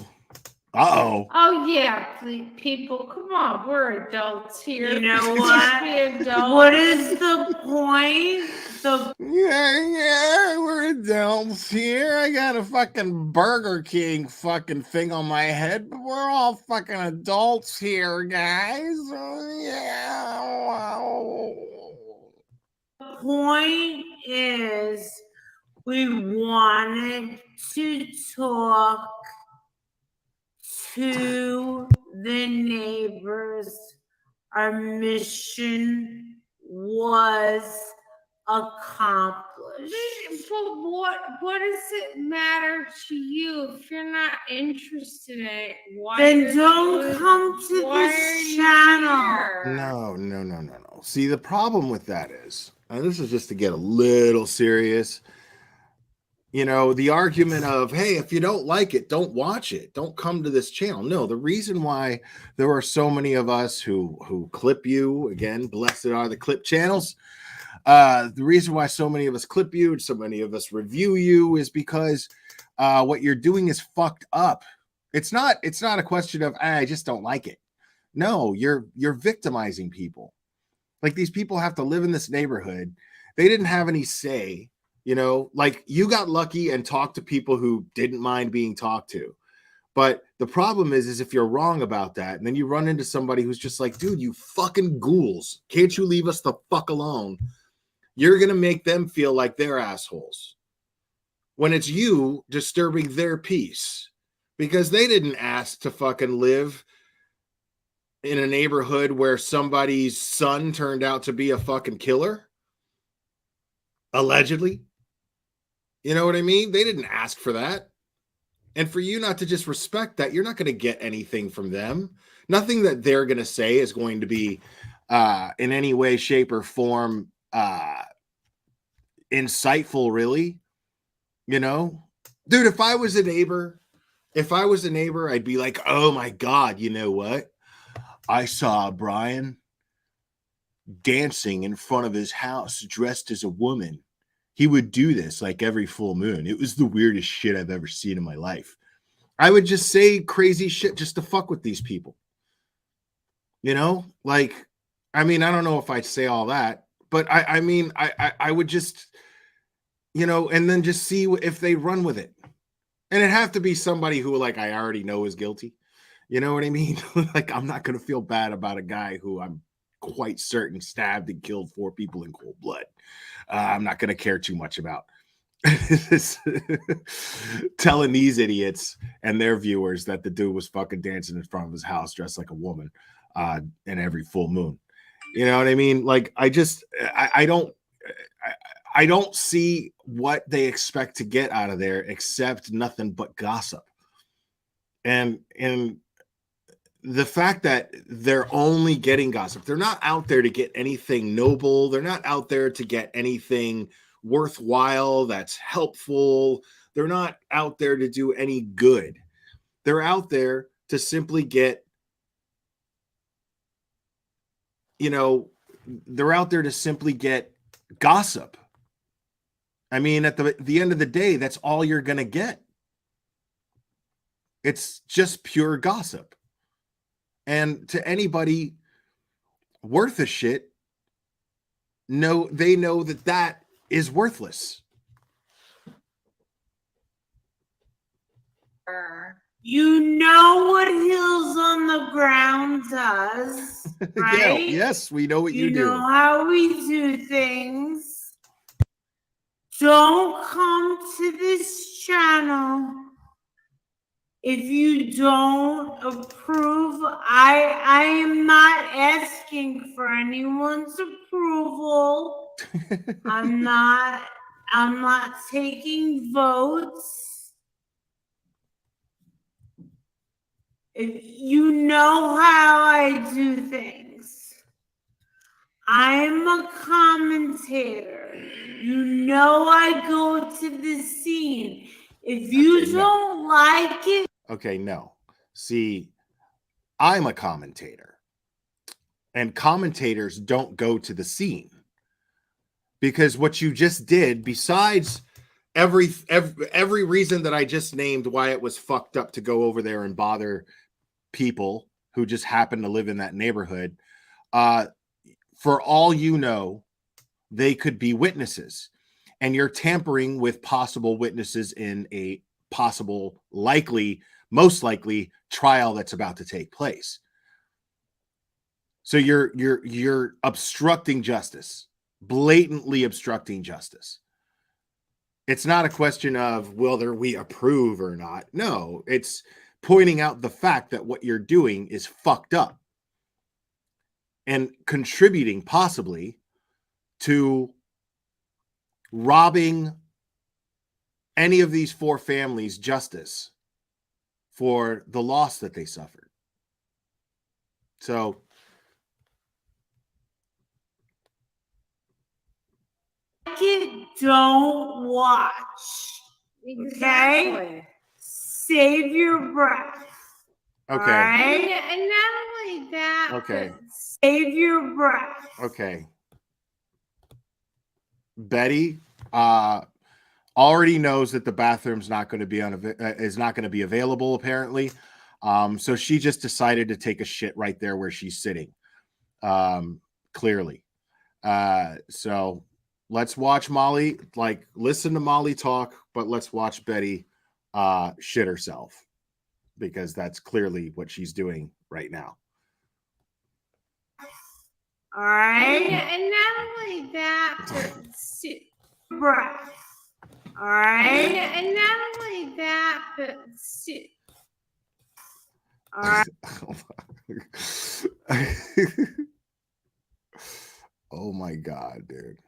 Oh, yeah, please, people, come on. We're adults here. You know what? Be adults. What is the point Yeah, we're adults here. I got a fucking Burger King fucking thing on my head, but we're all fucking adults here, guys. Yeah. The point is, we wanted to talk to the neighbors. Our mission was accomplished. But what does it matter to you if you're not interested in it? Why Then don't come to this channel. No. See, the problem with that is, and this is just to get a little serious, you know, the argument of, hey, if you don't like it, don't watch it. Don't come to this channel. No, the reason why there are so many of us who clip you, again, blessed are the clip channels. The reason why so many of us clip you and so many of us review you is because what you're doing is fucked up. It's not a question of, I just don't like it. No, you're victimizing people. Like, these people have to live in this neighborhood. They didn't have any say. You know, like, you got lucky and talked to people who didn't mind being talked to. But the problem is if you're wrong about that, and then you run into somebody who's just like, dude, you fucking ghouls, can't you leave us the fuck alone? You're going to make them feel like they're assholes when it's you disturbing their peace, because they didn't ask to fucking live in a neighborhood where somebody's son turned out to be a fucking killer. Allegedly. You know what I mean? They didn't ask for that. And for you not to just respect that, you're not going to get anything from them. Nothing that they're going to say is going to be in any way, shape, or form insightful, really. You know? Dude, if I was a neighbor, I'd be like, oh my God, you know what? I saw Brian dancing in front of his house dressed as a woman. He would do this like every full moon. It was the weirdest shit I've ever seen in my life. I would just say crazy shit just to fuck with these people. You know, like, I mean, I don't know if I'd say all that, but I mean, I would just, you know, and then just see if they run with it. And it'd have to be somebody who, like, I already know is guilty. You know what I mean? Like, I'm not going to feel bad about a guy who I'm quite certain stabbed and killed 4 people in cold blood. I'm not going to care too much about telling these idiots and their viewers that the dude was fucking dancing in front of his house dressed like a woman in every full moon. You know what I mean? Like, I don't see what they expect to get out of there except nothing but gossip. And the fact that they're only getting gossip, they're not out there to get anything noble. They're not out there to get anything worthwhile that's helpful. They're not out there to do any good. They're out there to simply get, you know, they're out there to simply get gossip. I mean, at the end of the day, that's all you're going to get. It's just pure gossip. And to anybody worth a shit, they know that is worthless. You know what Hills on the Ground does, right? Yeah, yes, we know what you do. You know how we do things. Don't come to this channel if you don't approve. I am not asking for anyone's approval. I'm not taking votes. If you know how I do things. I'm a commentator. You know I go to the scene. If you don't like it. Okay, no. See, I'm a commentator. And commentators don't go to the scene. Because what you just did, besides every reason that I just named why it was fucked up to go over there and bother people who just happen to live in that neighborhood, for all you know, they could be witnesses, and you're tampering with possible witnesses in a possible most likely trial that's about to take place. So you're obstructing justice, blatantly obstructing justice. It's not a question of whether we approve or not. No, it's pointing out the fact that what you're doing is fucked up and contributing possibly to robbing any of these 4 families justice for the loss that they suffered. So don't watch. Exactly. Okay? Save your breath. okay. All right? And not only that, Okay. Save your breath. Okay. Betty already knows that the bathroom's not going to be is not going to be available apparently. So she just decided to take a shit right there where she's sitting. Clearly. So let's watch Molly, listen to Molly talk, but let's watch Betty shit herself, because that's clearly what she's doing right now. All right? And not only that, but breath. All right? And not only that, but all right. Oh my God, dude.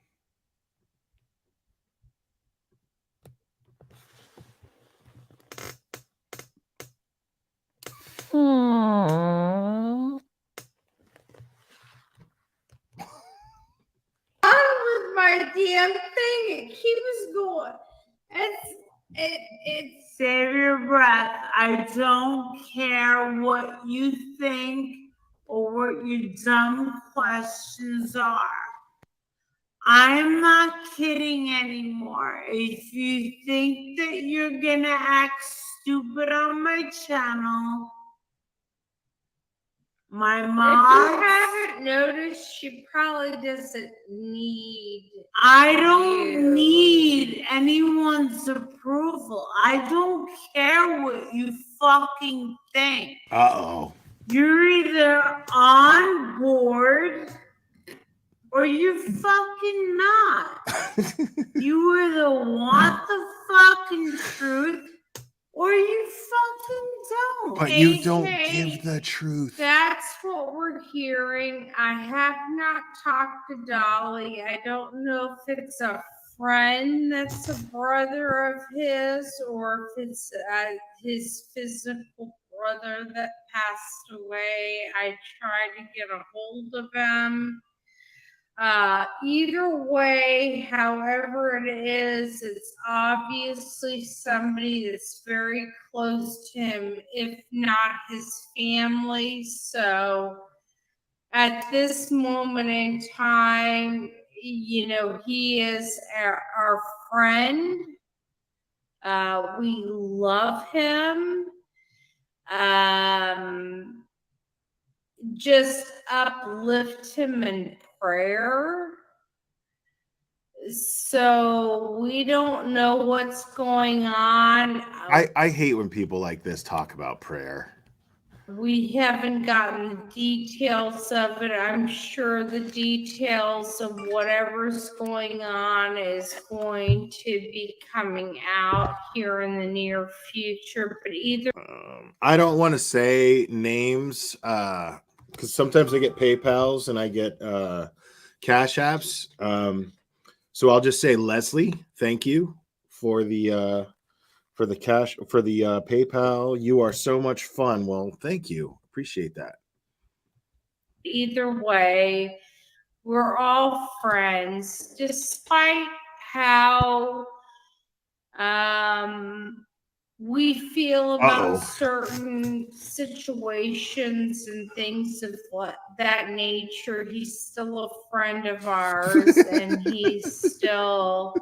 with my damn thing. It keeps going. It's Save your breath. I don't care what you think or what your dumb questions are. I'm not kidding anymore. If you think that you're gonna act stupid on my channel, my mom. If you haven't noticed, she probably doesn't need. I don't need anyone's approval. I don't care what you fucking think. Uh-oh. You're either on board or you're fucking not. You either want the fucking truth or you fucking don't. But you don't give the truth. That's what we're hearing. I have not talked to Dolly. I don't know if it's a friend that's a brother of his or if it's his physical brother that passed away. I tried to get a hold of him. Either way, however it is, it's obviously somebody that's very close to him, if not his family. So at this moment in time, he is our friend. We love him. Just uplift him in prayer. So we don't know what's going on. I hate when people like this talk about prayer. We haven't gotten the details of it. I'm sure the details of whatever's going on is going to be coming out here in the near future. But either I don't want to say names because sometimes I get PayPals and I get Cash Apps. So I'll just say, Leslie, thank you for the PayPal. You are so much fun. Well, thank you. Appreciate that. Either way, we're all friends, despite how we feel about certain situations and things of that nature. He's still a friend of ours, and he's still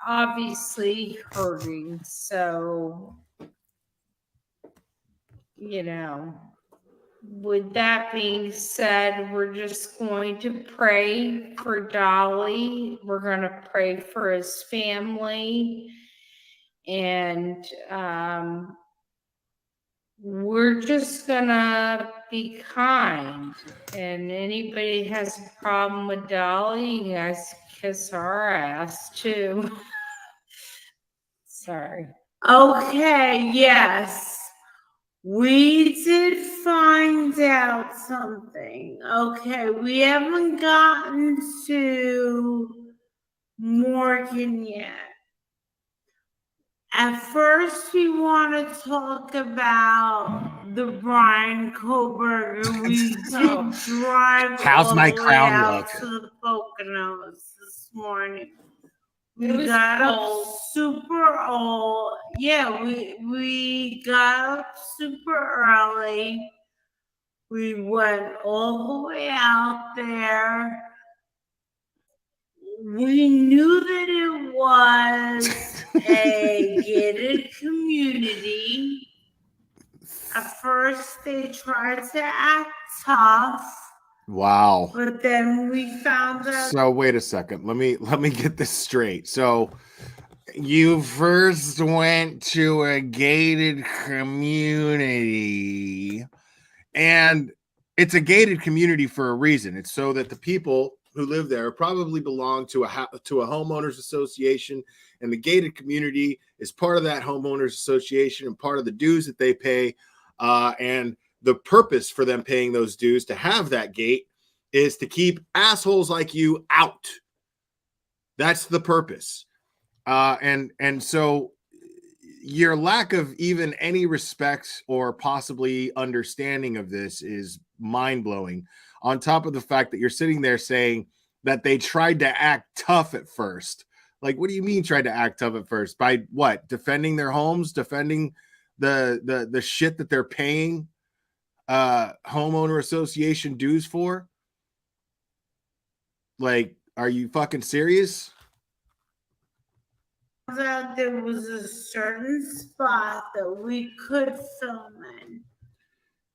obviously hurting. So, with that being said, we're just going to pray for Dolly. We're going to pray for his family. And we're just going to be kind. And anybody has a problem with Dolly, you guys kiss our ass too. Sorry. Okay, yes. We did find out something. Okay, we haven't gotten to Morgan yet. At first, we want to talk about the Brian Koberger. We did drive How's all my the way crown out look? to the Poconos this morning. It We was got cold. up super old. Yeah, we got up super early. We went all the way out there. We knew that it was a gated community. At first, they tried to act tough, Wow. but then we found out. So wait a second. Let me get this straight. So you first went to a gated community, and it's a gated community for a reason. It's so that the people who live there probably belong to a homeowners association, and the gated community is part of that homeowners association and part of the dues that they pay. And the purpose for them paying those dues to have that gate is to keep assholes like you out. That's the purpose. And so your lack of even any respect or possibly understanding of this is mind-blowing, on top of the fact that you're sitting there saying that they tried to act tough at first. Like, what do you mean tried to act tough at first? By what? Defending their homes, defending the shit that they're paying homeowner association dues for? Like, are you fucking serious? Out there was a certain spot that we could film in.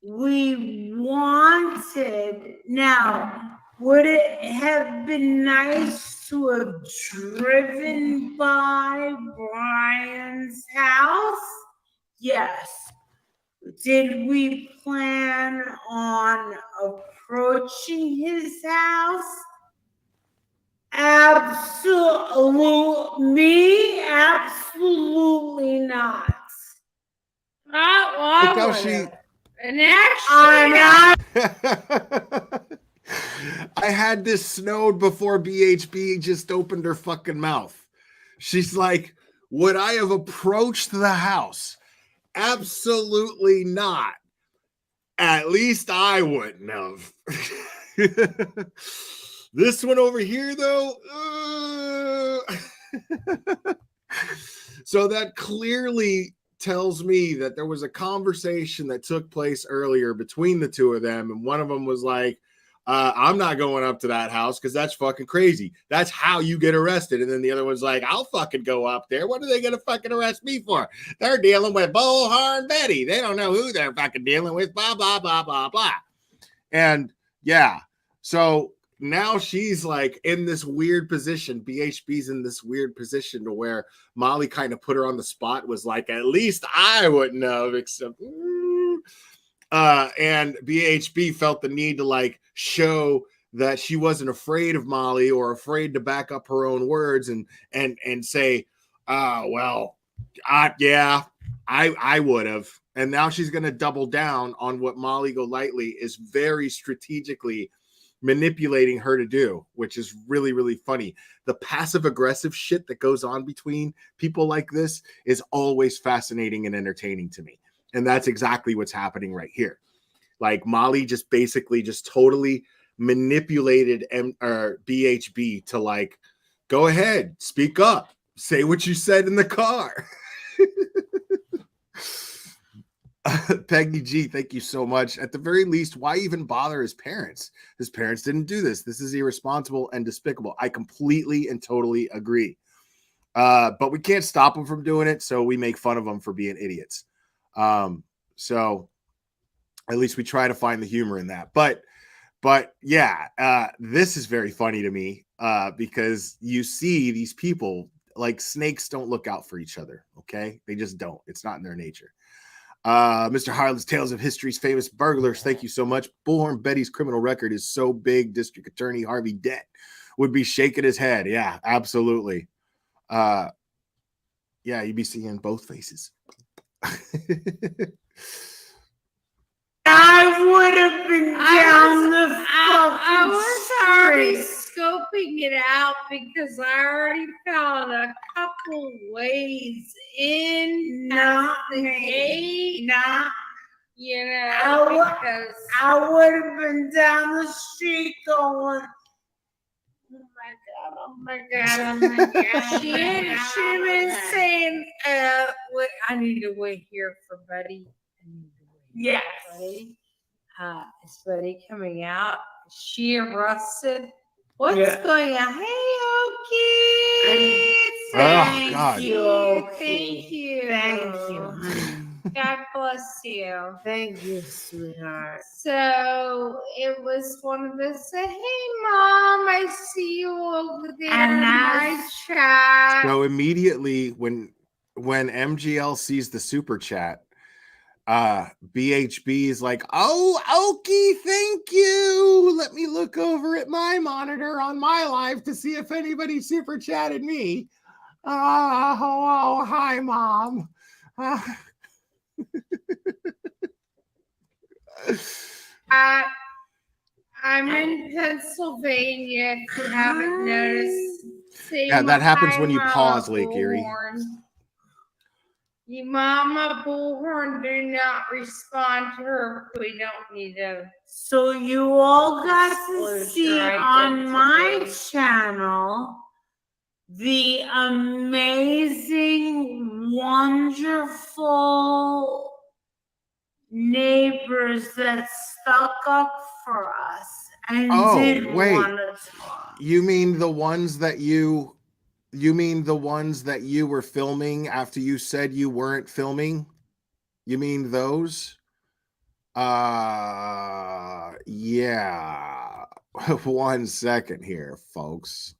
We wanted, now, would it have been nice to have driven by Brian's house? Yes. Did we plan on approaching his house? Absolutely not. Look how she. And actually, I had this snowed before BHB just opened her fucking mouth. She's like, would I have approached the house? Absolutely not. At least I wouldn't have. This one over here, though. So that clearly tells me that there was a conversation that took place earlier between the two of them, and one of them was like, I'm not going up to that house because that's fucking crazy. That's how you get arrested. And then the other one's like, I'll fucking go up there. What are they going to fucking arrest me for? They're dealing with Bullhorn Betty. They don't know who they're fucking dealing with, blah, blah, blah, blah, blah. And yeah, so now she's like in this weird position. BHB's in this weird position to where Molly kind of put her on the spot, was like, at least I wouldn't have, except and BHB felt the need to like show that she wasn't afraid of Molly or afraid to back up her own words and say, well, yeah, I would have. And now she's going to double down on what Molly Golightly is very strategically manipulating her to do, which is really, really funny. The passive aggressive shit that goes on between people like this is always fascinating and entertaining to me. And that's exactly what's happening right here. Like Molly just basically just totally manipulated BHB to like, go ahead, speak up, say what you said in the car. Peggy G, thank you so much. At the very least, why even bother his parents? His parents didn't do this. This is irresponsible and despicable. I completely and totally agree. But we can't stop them from doing it, so we make fun of them for being idiots. So At least we try to find the humor in that. But yeah, this is very funny to me because you see these people like snakes don't look out for each other. Okay, they just don't. It's not in their nature. Mr. Harlan's Tales of History's famous burglars. Thank you so much. Bullhorn Betty's criminal record is so big. District Attorney Harvey Dent would be shaking his head. Yeah, absolutely. Yeah, you'd be seeing both faces. I would have been down the I was already street. scoping it out because I already found a couple ways in Not the me. gate. Not. You know, because I would have been down the street going, oh my God, oh my God. she been saying, I need to wait here for Buddy. Yes. Buddy. Is Buddy coming out? Is she arrested? What's going on? Hey, Okie. Thank you. Thank you. Thank you. God bless you. Thank you, sweetheart. So it was one of us said, "Hey, Mom, I see you over there in my chat." So immediately when MGL sees the super chat, BHB is like, "Oh, Okie, thank you. Let me look over at my monitor on my live to see if anybody super chatted me." Oh, hi, Mom. I'm in Pennsylvania. If you haven't noticed, Yeah, that happens when you pause, Lake Erie. You Mama Bullhorn, do not respond to her. We don't need to. So you all got to see on my channel the amazing, wonderful neighbors that stuck up for us and didn't want to talk. You mean the ones that you were filming after you said you weren't filming? You mean those? Yeah. 1 second here, folks.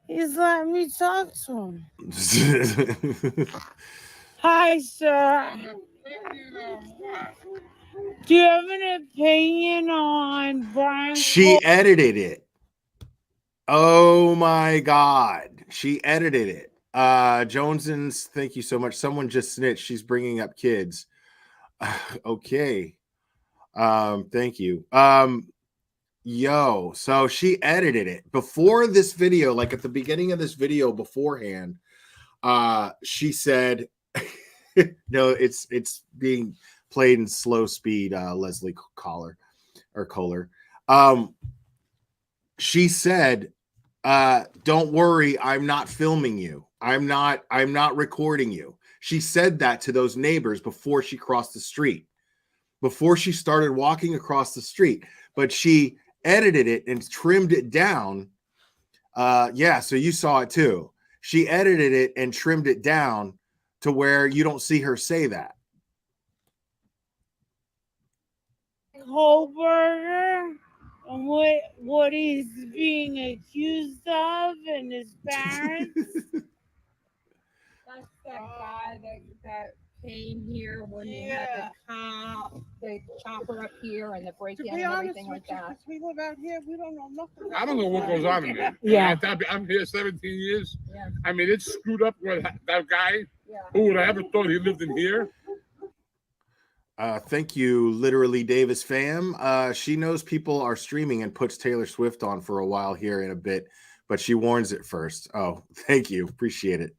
He's letting me talk to him. Hi, sir. Do you have an opinion on Brian? She edited it. Oh my God. She edited it. Jonesins, thank you so much. Someone just snitched. She's bringing up kids. Okay. Thank you. Yo, so she edited it before this video, like at the beginning of this video beforehand. She said, no, it's being played in slow speed, Leslie Kohler. She said, don't worry, I'm not filming you. I'm not recording you. She said that to those neighbors before she crossed the street, before she started walking across the street, but she edited it and trimmed it down. Yeah, so you saw it too. She edited it and trimmed it down to where you don't see her say that. Kohlberger and what he's being accused of and his parents. That's that guy that came here when they had the cop, the chopper up here and the break-in and everything like that. We live out here, we don't know nothing. I don't know what goes on in there. Yeah. I'm here 17 years. Yeah. I mean, it's screwed up with that guy. Yeah. Who would have ever thought he lived in here? Thank you, literally Davis fam. She knows people are streaming and puts Taylor Swift on for a while here in a bit, but she warns it first. Oh, thank you. Appreciate it.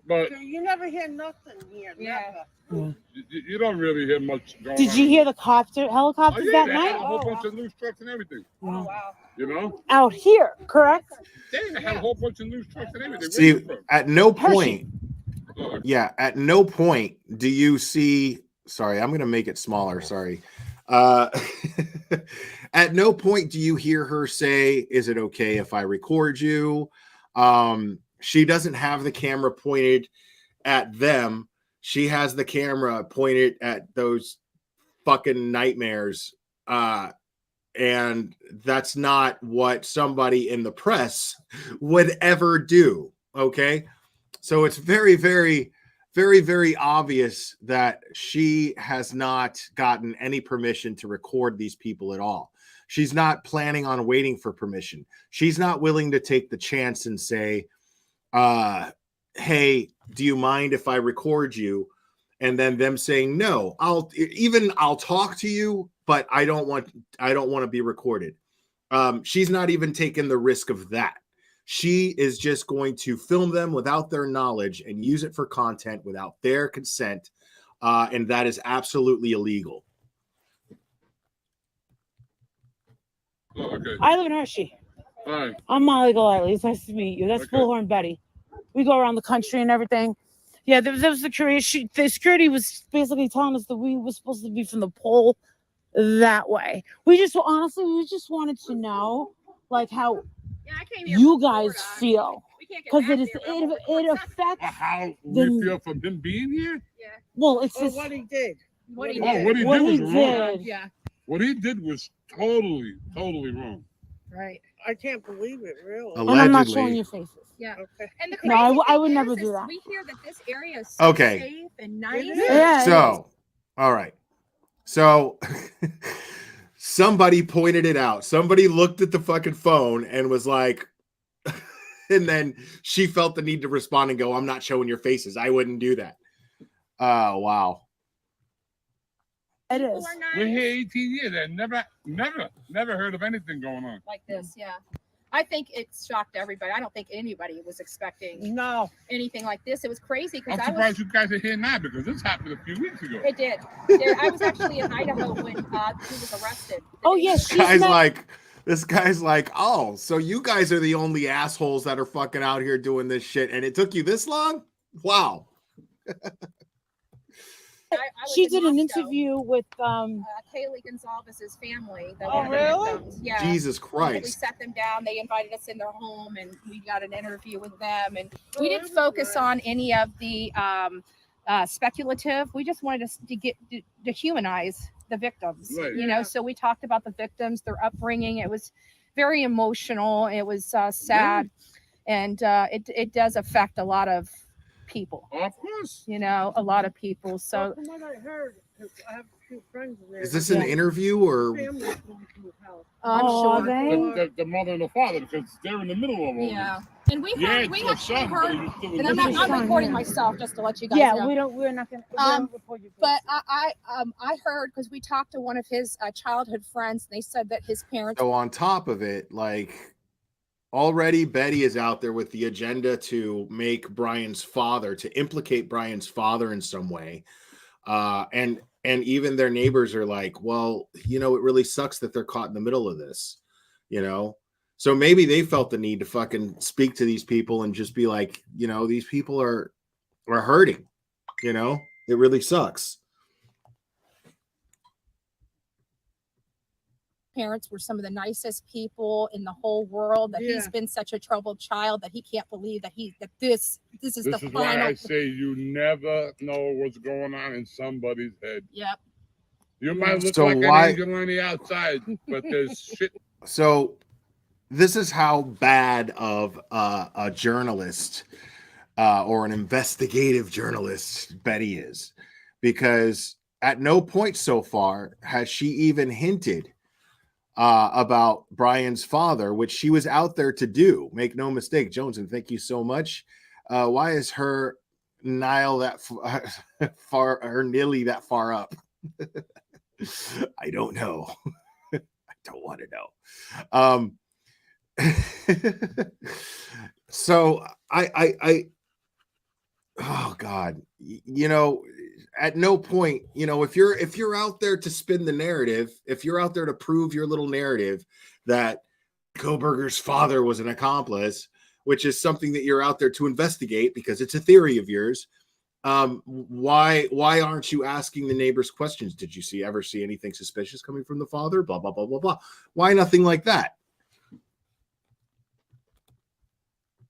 But you never hear nothing here. Never. you don't really hear much going on. Did you hear the helicopters Oh, yeah, that they night? had a whole bunch of loose trucks and everything. Oh, wow. You know? Out here, correct? They had a whole bunch of loose trucks and everything. See, at no point, at no point do you see. Sorry, I'm going to make it smaller. Sorry. At no point do you hear her say, "Is it okay if I record you?" She doesn't have the camera pointed at them. She has the camera pointed at those fucking nightmares. And that's not what somebody in the press would ever do. Okay. So it's very, very, very, very obvious that she has not gotten any permission to record these people at all. She's not planning on waiting for permission. She's not willing to take the chance and say, hey, do you mind if I record you? And then them saying, no, I'll talk to you, but I don't want to be recorded. She's not even taking the risk of that. She is just going to film them without their knowledge and use it for content without their consent. And that is absolutely illegal. Oh, okay. I live in Hershey. Hi. I'm Molly Golightly. It's nice to meet you. That's Bullhorn Betty. We go around the country and everything. Yeah, there was security. The security was basically telling us that we were supposed to be from the pole that way. We just wanted to know, like, how you guys feel, because it affects how the, we feel from him being here. Yeah. Well, it's just what he did. What he did was wrong. Yeah. What he did was totally wrong. Right. I can't believe it, really. And I'm not showing your faces. Yeah. Okay. And the No, I would never do that. We hear that this area is so safe and nice. Yeah, so, all right. So somebody pointed it out. Somebody looked at the fucking phone and was like, and then she felt the need to respond and go, I'm not showing your faces. I wouldn't do that. Oh, wow. It is. We're here 18 years and never heard of anything going on. Like this, yeah. I think it shocked everybody. I don't think anybody was expecting anything like this. It was crazy because I'm surprised you guys are here now because this happened a few weeks ago. It did. I was actually in Idaho when he was arrested. Oh yes, this guy's like, oh, so you guys are the only assholes that are fucking out here doing this shit, and it took you this long? Wow. She did an interview with Kaylee Gonzalez's family. Really? Yeah. Jesus Christ. We sat them down. They invited us in their home, and we got an interview with them. And we didn't focus on any of the speculative. We just wanted to humanize the victims. Right. You know, so we talked about the victims, their upbringing. It was very emotional. It was sad, and it does affect a lot of people. Of course. You know, a lot of people. So from what I heard, I have a few friends in there. Is this an interview or? I'm sure The mother and the father, because they're in the middle of all yeah. this. And we actually heard, and I'm recording myself just to let you guys know. We're not going to record you. But I heard, because we talked to one of his childhood friends, and they said that his parents. So on top of it, like, already Betty is out there with the agenda to make Brian's father, to implicate Brian's father in some way. And even their neighbors are like, well, you know, it really sucks that they're caught in the middle of this, you know? So maybe they felt the need to fucking speak to these people and just be like, you know, these people are hurting, you know? It really sucks. Parents were some of the nicest people in the whole world, that he's been such a troubled child that he can't believe that this is the final. Why I say you never know what's going on in somebody's head. Yep. You might look like an angel on the outside, but there's shit. So this is how bad of a journalist or an investigative journalist Betty is, because at no point so far has she even hinted about Brian's father, which she was out there to do. Make no mistake, Jones, and thank you so much. Why is her Nile that far, or nearly that far up? I don't know. I don't want to know. So I oh God, you know, at no point, you know, if you're out there to spin the narrative, if you're out there to prove your little narrative that Koberger's father was an accomplice, which is something that you're out there to investigate because it's a theory of yours. Why aren't you asking the neighbors questions? Did you ever see anything suspicious coming from the father? Blah blah blah blah blah. Why nothing like that?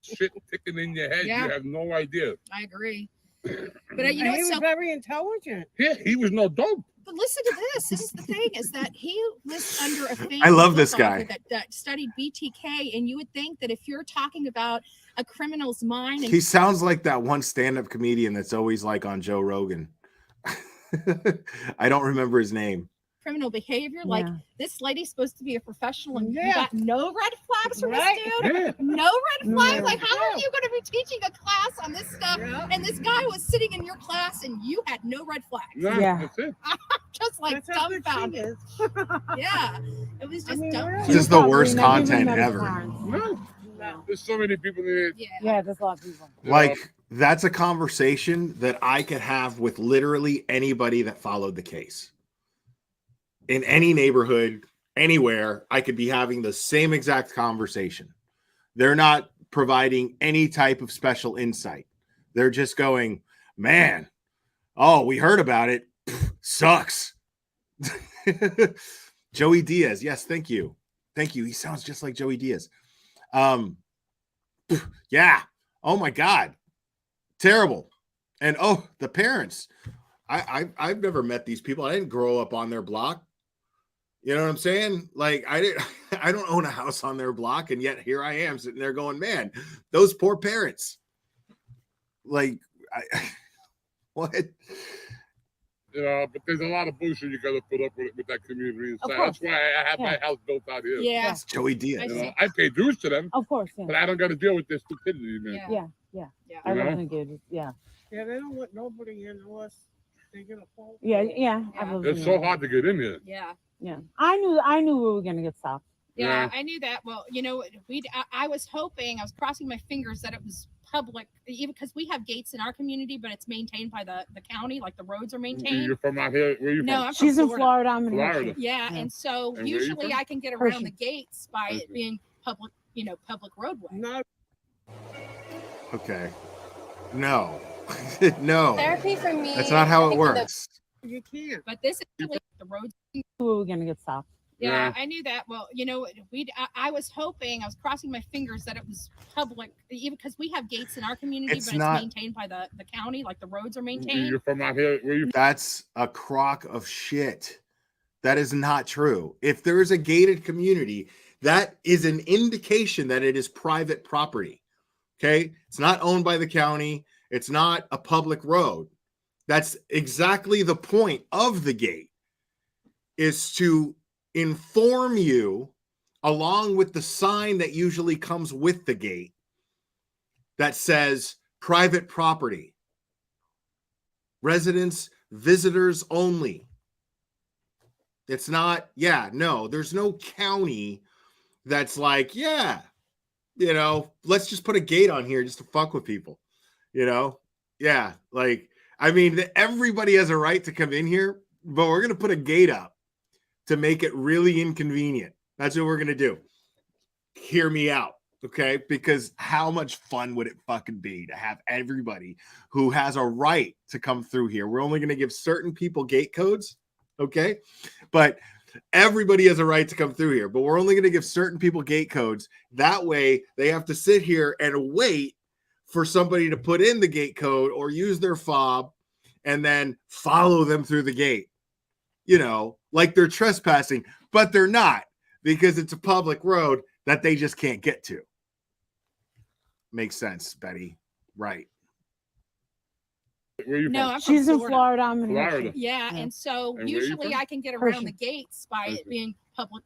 Shit ticking in your head, Yeah. you have no idea. I agree. But you know, he was so very intelligent. Yeah, he was no dope. But listen to this. This is the thing: is that he was under a famous I love this book author guy. that studied BTK, and you would think that if you're talking about a criminal's mind, and He sounds like that one stand-up comedian that's always like on Joe Rogan. I don't remember his name. criminal behavior, like Yeah. this lady's supposed to be a professional, and you Yeah. got no red flags from Right. this dude. Yeah. No red flags. Yeah. Like, how are you going to be teaching a class on this stuff? Yeah. And this guy was sitting in your class, and you had no red flags. Nah, Yeah. that's it. Just like That's how good she dumbfounded. is. Yeah, it was just dumb. This is the worst Never content met his ever. parents. No. No. There's so many people in it. Yeah, there's a lot of people. Like, that's a conversation that I could have with literally anybody that followed the case. In any neighborhood, anywhere, I could be having the same exact conversation. They're not providing any type of special insight. They're just going, man, oh, we heard about it. Sucks. Joey Diaz. Yes, thank you. Thank you. He sounds just like Joey Diaz. Yeah. Oh my God. Terrible. And oh, the parents. I've never met these people. I didn't grow up on their block. You know what I'm saying? Like, I don't own a house on their block, and yet here I am sitting there going, man, those poor parents. Like, what? You know, but there's a lot of bullshit you got to put up with that community inside. course. That's why I have my house built out here. Yeah. It's Joey Diaz. You know, I pay dues to them, Of course, yeah. but I don't got to deal with their stupidity, man. Yeah. Yeah. Yeah. I You know? wasn't good. Yeah. Yeah, they don't let nobody in unless they get a phone. Yeah. Yeah. It's so hard to get in here. Yeah. Yeah. I knew we were gonna get stopped. Yeah, I knew that. Well, you know, I was hoping, I was crossing my fingers that it was public, even because we have gates in our community, but it's maintained by the county, like the roads are maintained. You're from out here? Where you No, from? I'm from She's in Florida. Florida. I'm in Florida. Hampshire. Yeah, and so And where you usually from? I can get around Hershey. the gates by it being public, public roadway. No. Okay. No. No. Therapy for me. That's not how I it think works. You can't. But this is really the roads. We were gonna get stopped. Yeah, I knew that. Well, you know, I was hoping, I was crossing my fingers that it was public, even because we have gates in our community, It's but not- it's maintained by the county, like the roads are maintained. You're from out here? Where you? That's a crock of shit. That is not true. If there is a gated community, that is an indication that it is private property. Okay? It's not owned by the county. It's not a public road. That's exactly the point of the gate, is to inform you, along with the sign that usually comes with the gate that says private property, residents, visitors only. It's not, there's no county that's like, let's just put a gate on here just to fuck with people, like, I mean, everybody has a right to come in here, but we're going to put a gate up to make it really inconvenient. That's what we're going to do. Hear me out, okay? Because how much fun would it fucking be to have everybody who has a right to come through here? We're only going to give certain people gate codes, okay? But everybody has a right to come through here, but we're only going to give certain people gate codes. That way, they have to sit here and wait for somebody to put in the gate code or use their fob and then follow them through the gate. Like they're trespassing, but they're not, because it's a public road that they just can't get to. Makes sense, Betty. Right. Where you No, from? I'm from She's in Florida. Florida. I'm in Florida. Hampshire. Yeah, and so And where you usually from? I can get around Hershey. the gates by it being public,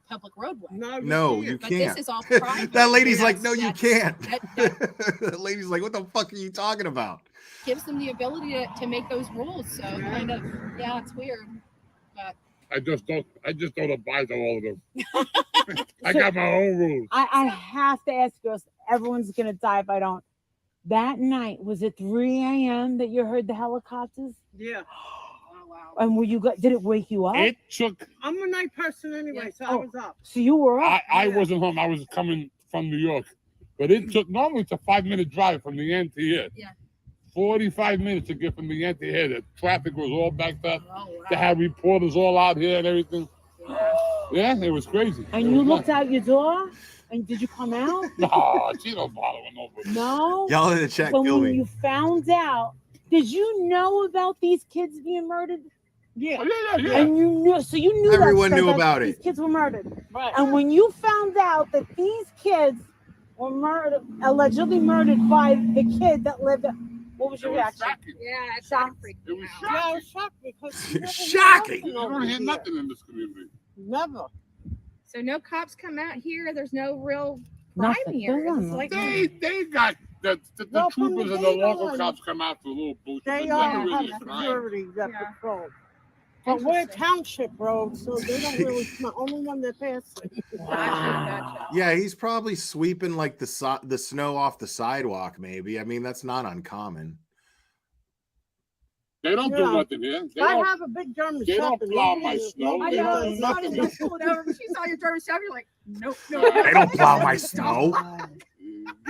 public roadway. No, you But can't. this is all private. That lady's That's- like, no, you that's- can't. That That lady's like, what the fuck are you talking about? gives them the ability to make those rules. So kind of, it's weird. But I just don't abide by all of them. I got my own rules. I have to ask you, everyone's gonna die if I don't That night, was it 3 a.m. that you heard the helicopters? Yeah. And were you did it wake you up? It took. I'm a night person anyway, so I was up. So you were up. I wasn't home. I was coming from New York, but it took normally it's a 5-minute drive from the end to here. Yeah. 45 minutes to get from the end to here. The traffic was all backed up. They had reporters all out here and everything. Yeah, it was crazy. And you looked out your door? And did you come out? No, she don't bother with nobody. No? Y'all in the chat But kill when me. you found out, did you know about these kids being murdered? Yeah. Yeah. And you knew, so you knew Everyone that knew that about these it. kids were murdered. Right. And when you found out that these kids were murdered, allegedly murdered by the kid that lived, what was your reaction? Yeah, it's not freaking It was Yeah, I shocking. was shocked because you never Shocking. You don't hear nothing in this community. Never. So no cops come out here. There's no real crime Nothing. here. There's It's like They got the No, from troopers the and the day local on, cops come out for a little bullshit. They but all never have really crime. security that Yeah. patrol. But we're township roads, so they don't really, it's the only one that passes. Gotcha. Yeah, he's probably sweeping like the snow off the sidewalk. Maybe. I mean, that's not uncommon. They don't do Yeah. nothing here. They I don't. have a big German They don't Shepherd. plow Nobody my is- snow. nobody I know. does It's not nothing. just pulled over. She saw your German Shepherd. You're like, nope, no. They don't plow my snow.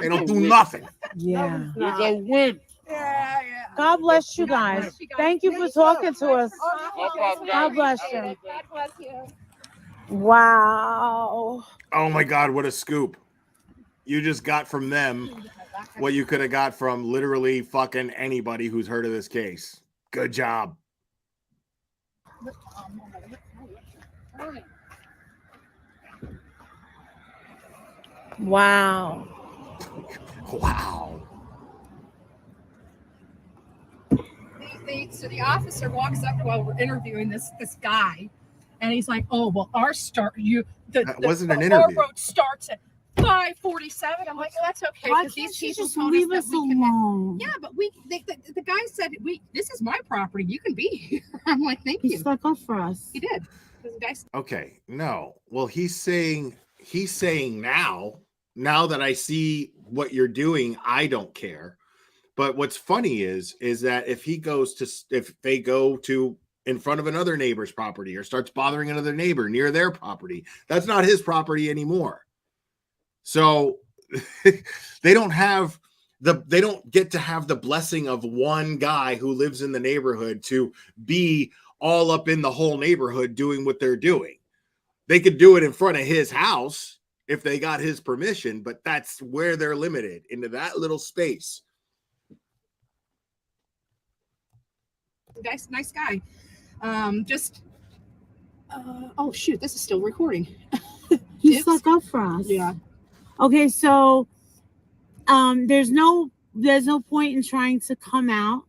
They don't do nothing. Yeah. It's a win. Yeah. God bless you guys. Thank you for talking to us. No problem, guys. God bless you. God bless you. Wow. Oh my God, what a scoop. You just got from them what you could have got from literally fucking anybody who's heard of this case. Good job. Wow. Wow. So the officer walks up while we're interviewing this guy, and he's like, "Oh well, That wasn't an our interview. road starts at 5:47." I'm like, "Oh, that's okay." Why Because can't these you people just told leave us us that we can. alone? Yeah, but the guy said, "This is my property. You can be here." I'm like, "Thank He you." stuck up for us. He did. The guy Okay, no. Well, he's saying now that I see what you're doing, I don't care. But what's funny is that if they go to in front of another neighbor's property or starts bothering another neighbor near their property, that's not his property anymore. So they don't get to have the blessing of one guy who lives in the neighborhood to be all up in the whole neighborhood doing what they're doing. They could do it in front of his house if they got his permission, but that's where they're limited, into that little space. nice guy. Oh shoot, this is still recording. He stuck up for us. Yeah. Okay, so there's no point in trying to come out.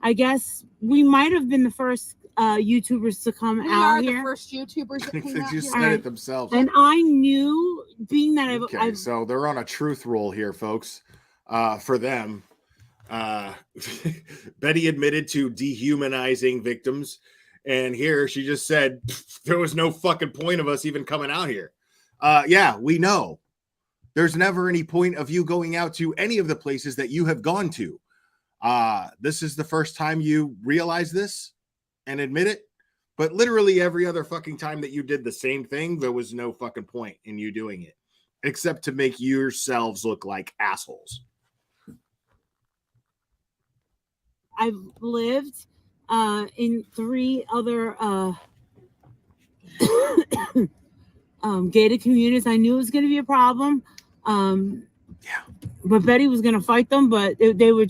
I guess we might have been the first YouTubers to come We out are here. the first YouTubers that They came out just here. said it themselves. And I knew, being that Okay, I've so they're on a truth roll here, folks. For them, Betty admitted to dehumanizing victims, and here she just said there was no fucking point of us even coming out here. Yeah, we know. There's never any point of you going out to any of the places that you have gone to. This is the first time you realize this and admit it. But literally every other fucking time that you did the same thing, there was no fucking point in you doing it, except to make yourselves look like assholes. I've lived in 3 other gated communities. I knew it was going to be a problem. But Betty was going to fight them, but they were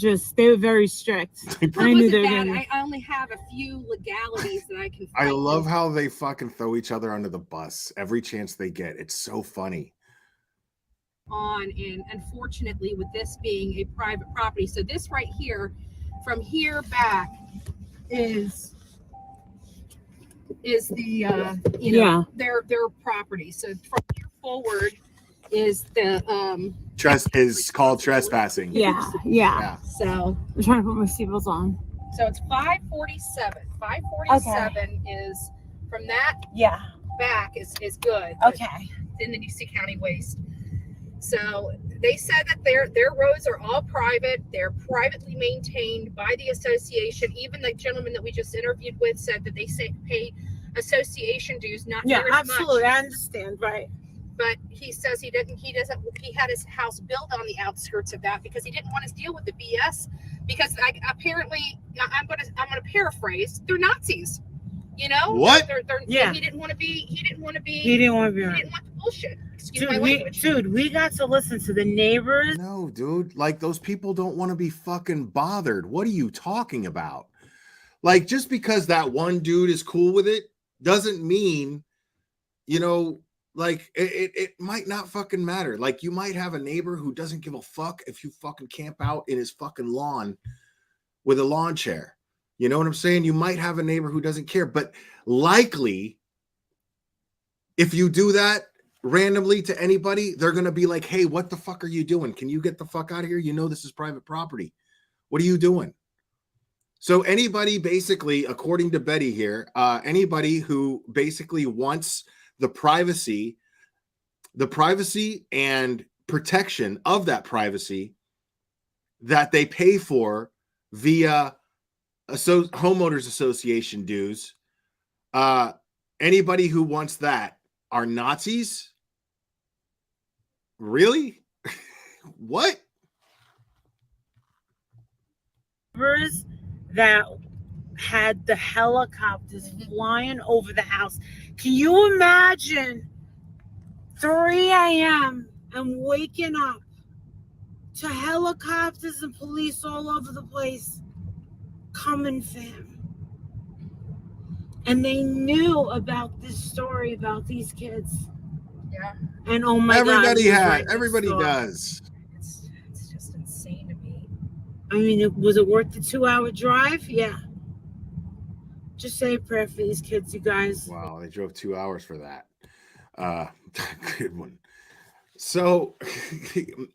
very strict. And I knew they were going to. I only have a few legalities that I can. I fight love them. how they fucking throw each other under the bus every chance they get. It's so funny. And unfortunately, with this being a private property, so this right here, from here back, is the their property. So from here forward is the Is called trespassing. Yeah. So I'm trying to put my seatbelts on. So it's 547. 547 is from that back is good. Okay. In the DC County waste. So They said that their roads are all private. They're privately maintained by the association. Even the gentleman that we just interviewed with said that they pay association dues, not near as absolutely. much. I understand, right? But he says he had his house built on the outskirts of that because he didn't want to deal with the BS. Because apparently, I'm gonna paraphrase, they're Nazis. You know what? Yeah. He didn't want to be. He didn't want the bullshit. Excuse my language. Dude, we got to listen to the neighbors. No, dude. Like, those people don't want to be fucking bothered. What are you talking about? Like, just because that one dude is cool with it doesn't mean, you know, like, it might not fucking matter. Like, you might have a neighbor who doesn't give a fuck if you fucking camp out in his fucking lawn with a lawn chair. You know what I'm saying? You might have a neighbor who doesn't care, but likely if you do that randomly to anybody, they're going to be like, hey, what the fuck are you doing? Can you get the fuck out of here? You know, this is private property. What are you doing? So anybody basically, according to Betty here, anybody who basically wants the privacy and protection of that privacy that they pay for via homeowners association dues, anybody who wants that are Nazis? Really? What? That had the helicopters flying over the house. Can you imagine 3 a.m. and waking up to helicopters and police all over the place? Coming, fam. And they knew about this story about these kids. Yeah. And oh my everybody God. Everybody does. It's just insane to me. I mean, was it worth the 2-hour drive? Yeah. Just say a prayer for these kids, you guys. Wow, they drove 2 hours for that. Good one. So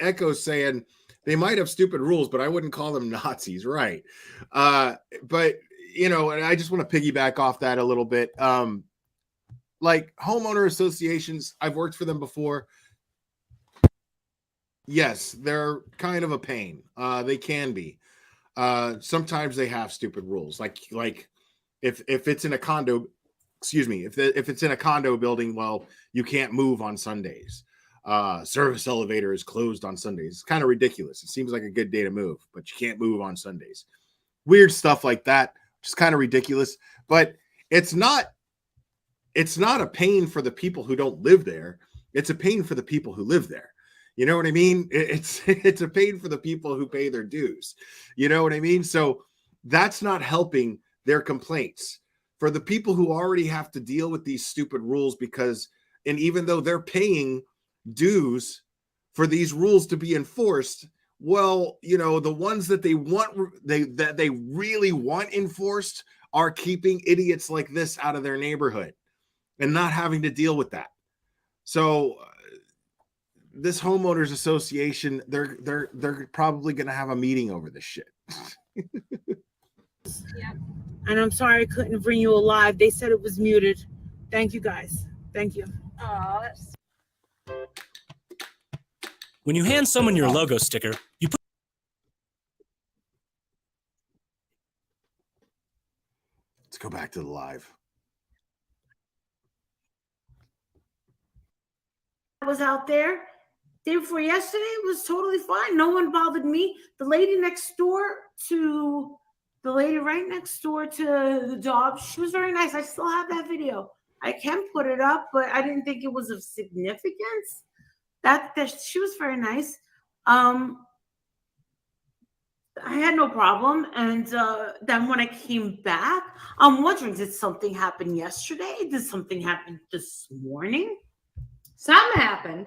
Echo's saying they might have stupid rules, but I wouldn't call them Nazis, right? But you know, and I just want to piggyback off that a little bit. Like homeowner associations, I've worked for them before. Yes, they're kind of a pain. They can be. Sometimes they have stupid rules. Like if it's in a condo, excuse me, if it's in a condo building, well, you can't move on Sundays. Service elevator is closed on Sundays. It's kind of ridiculous. It seems like a good day to move, but you can't move on Sundays. Weird stuff like that, which is kind of ridiculous. But it's not a pain for the people who don't live there. It's a pain for the people who live there. You know what I mean? It's a pain for the people who pay their dues. You know what I mean? So that's not helping their complaints. For the people who already have to deal with these stupid rules, and even though they're paying dues for these rules to be enforced, well, you know, the ones that they really want enforced are keeping idiots like this out of their neighborhood and not having to deal with that. So this homeowners association, they're probably going to have a meeting over this shit. Yeah. And I'm sorry I couldn't bring you alive. They said it was muted. Thank you, guys. Thank you. Oh, that's... When you hand someone your logo sticker, you put... Let's go back to the live. I was out there day before yesterday. It was totally fine. No one bothered me. The lady right next door to the job, she was very nice. I still have that video. I can put it up, but I didn't think it was of significance. That she was very nice. I had no problem. And then when I came back, I'm wondering, did something happen yesterday? Did something happen this morning? Something happened.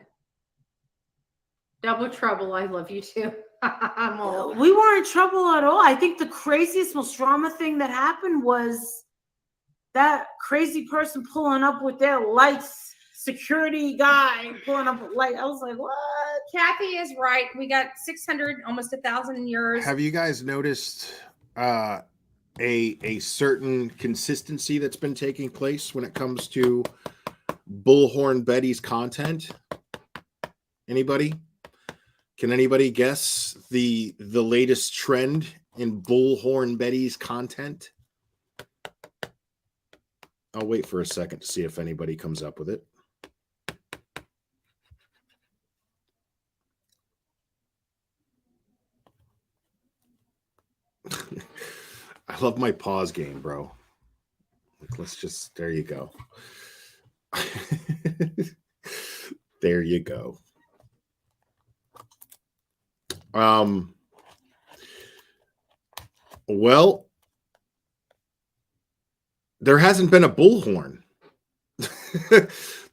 Double trouble. I love you too. I'm old. We weren't in trouble at all. I think the craziest, most drama thing that happened was that crazy person pulling up with their lights, security guy pulling up with light. I was like, what? Kathy is right. We got 600, almost 1,000 years. Have you guys noticed a certain consistency that's been taking place when it comes to Bullhorn Betty's content? Anybody? Can anybody guess the latest trend in Bullhorn Betty's content? I'll wait for a second to see if anybody comes up with it. I love my pause game, bro. Like, let's just, there you go. There you go. Well, there hasn't been a bullhorn.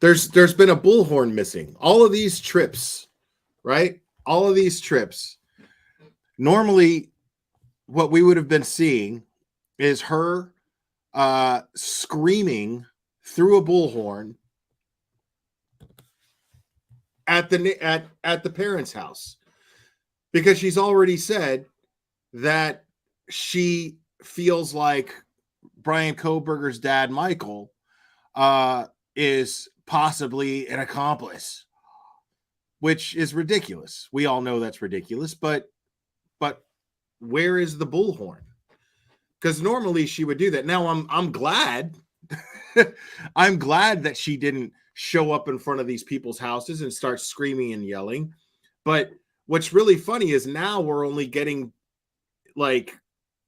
There's been a bullhorn missing. All of these trips, right? All of these trips. Normally, what we would have been seeing is her screaming through a bullhorn at the parents' house, because she's already said that she feels like Brian Kohberger's dad, Michael, is possibly an accomplice, which is ridiculous. We all know that's ridiculous, but where is the bullhorn? Because normally she would do that. Now I'm glad. I'm glad that she didn't show up in front of these people's houses and start screaming and yelling. But what's really funny is now we're only getting like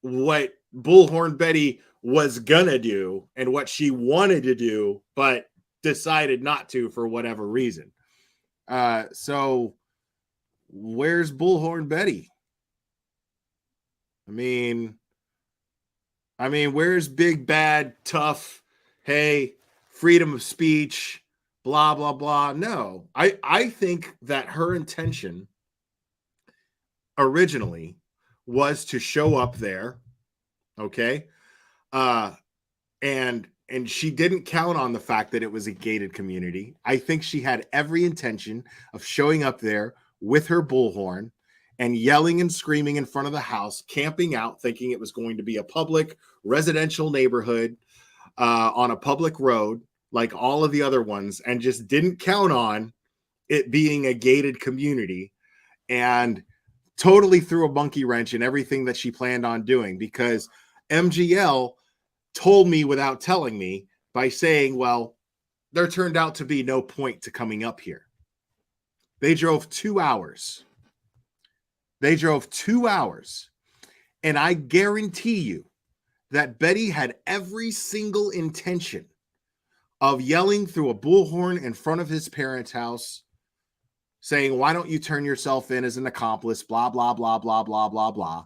what Bullhorn Betty was gonna do and what she wanted to do, but decided not to for whatever reason. So where's Bullhorn Betty? I mean, where's big, bad, tough, hey, freedom of speech, blah, blah, blah? No, I think that her intention originally was to show up there, okay? And she didn't count on the fact that it was a gated community. I think she had every intention of showing up there with her bullhorn and yelling and screaming in front of the house, camping out, thinking it was going to be a public residential neighborhood on a public road like all of the other ones, and just didn't count on it being a gated community, and totally threw a monkey wrench in everything that she planned on doing, because MGL told me without telling me by saying, well, there turned out to be no point to coming up here. They drove 2 hours. They drove 2 hours. And I guarantee you that Betty had every single intention of yelling through a bullhorn in front of his parents' house, saying, why don't you turn yourself in as an accomplice, blah, blah, blah, blah, blah, blah, blah.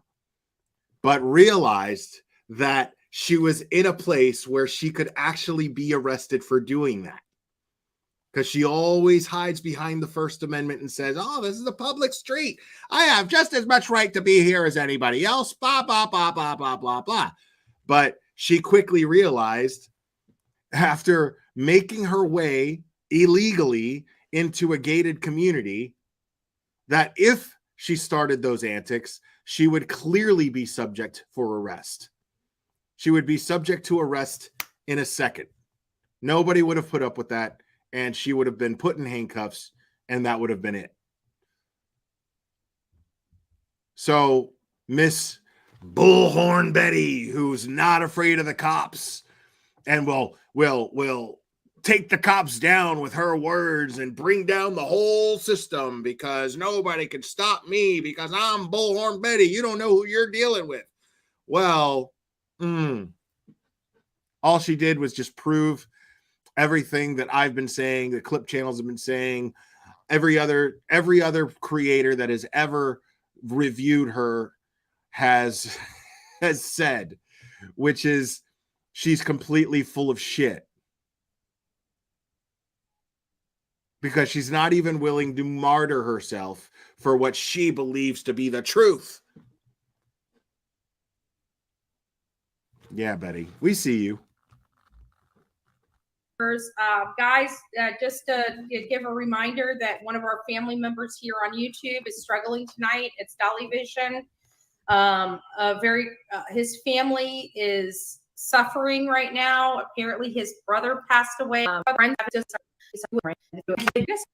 But realized that she was in a place where she could actually be arrested for doing that. Because she always hides behind the First Amendment and says, oh, this is a public street. I have just as much right to be here as anybody else, blah, blah, blah, blah, blah, blah, blah. But she quickly realized, after making her way illegally into a gated community, that if she started those antics, she would clearly be subject for arrest. She would be subject to arrest in a second. Nobody would have put up with that, and she would have been put in handcuffs, and that would have been it. So Miss Bullhorn Betty, who's not afraid of the cops and will take the cops down with her words and bring down the whole system because nobody can stop me because I'm Bullhorn Betty. You don't know who you're dealing with. Well, all she did was just prove everything that I've been saying, the clip channels have been saying, every other creator that has ever reviewed her has said, which is she's completely full of shit. Because she's not even willing to martyr herself for what she believes to be the truth. Yeah, Betty, we see you. Guys, just to give a reminder that one of our family members here on YouTube is struggling tonight. It's Dolly Vision. His family is suffering right now. Apparently his brother passed away.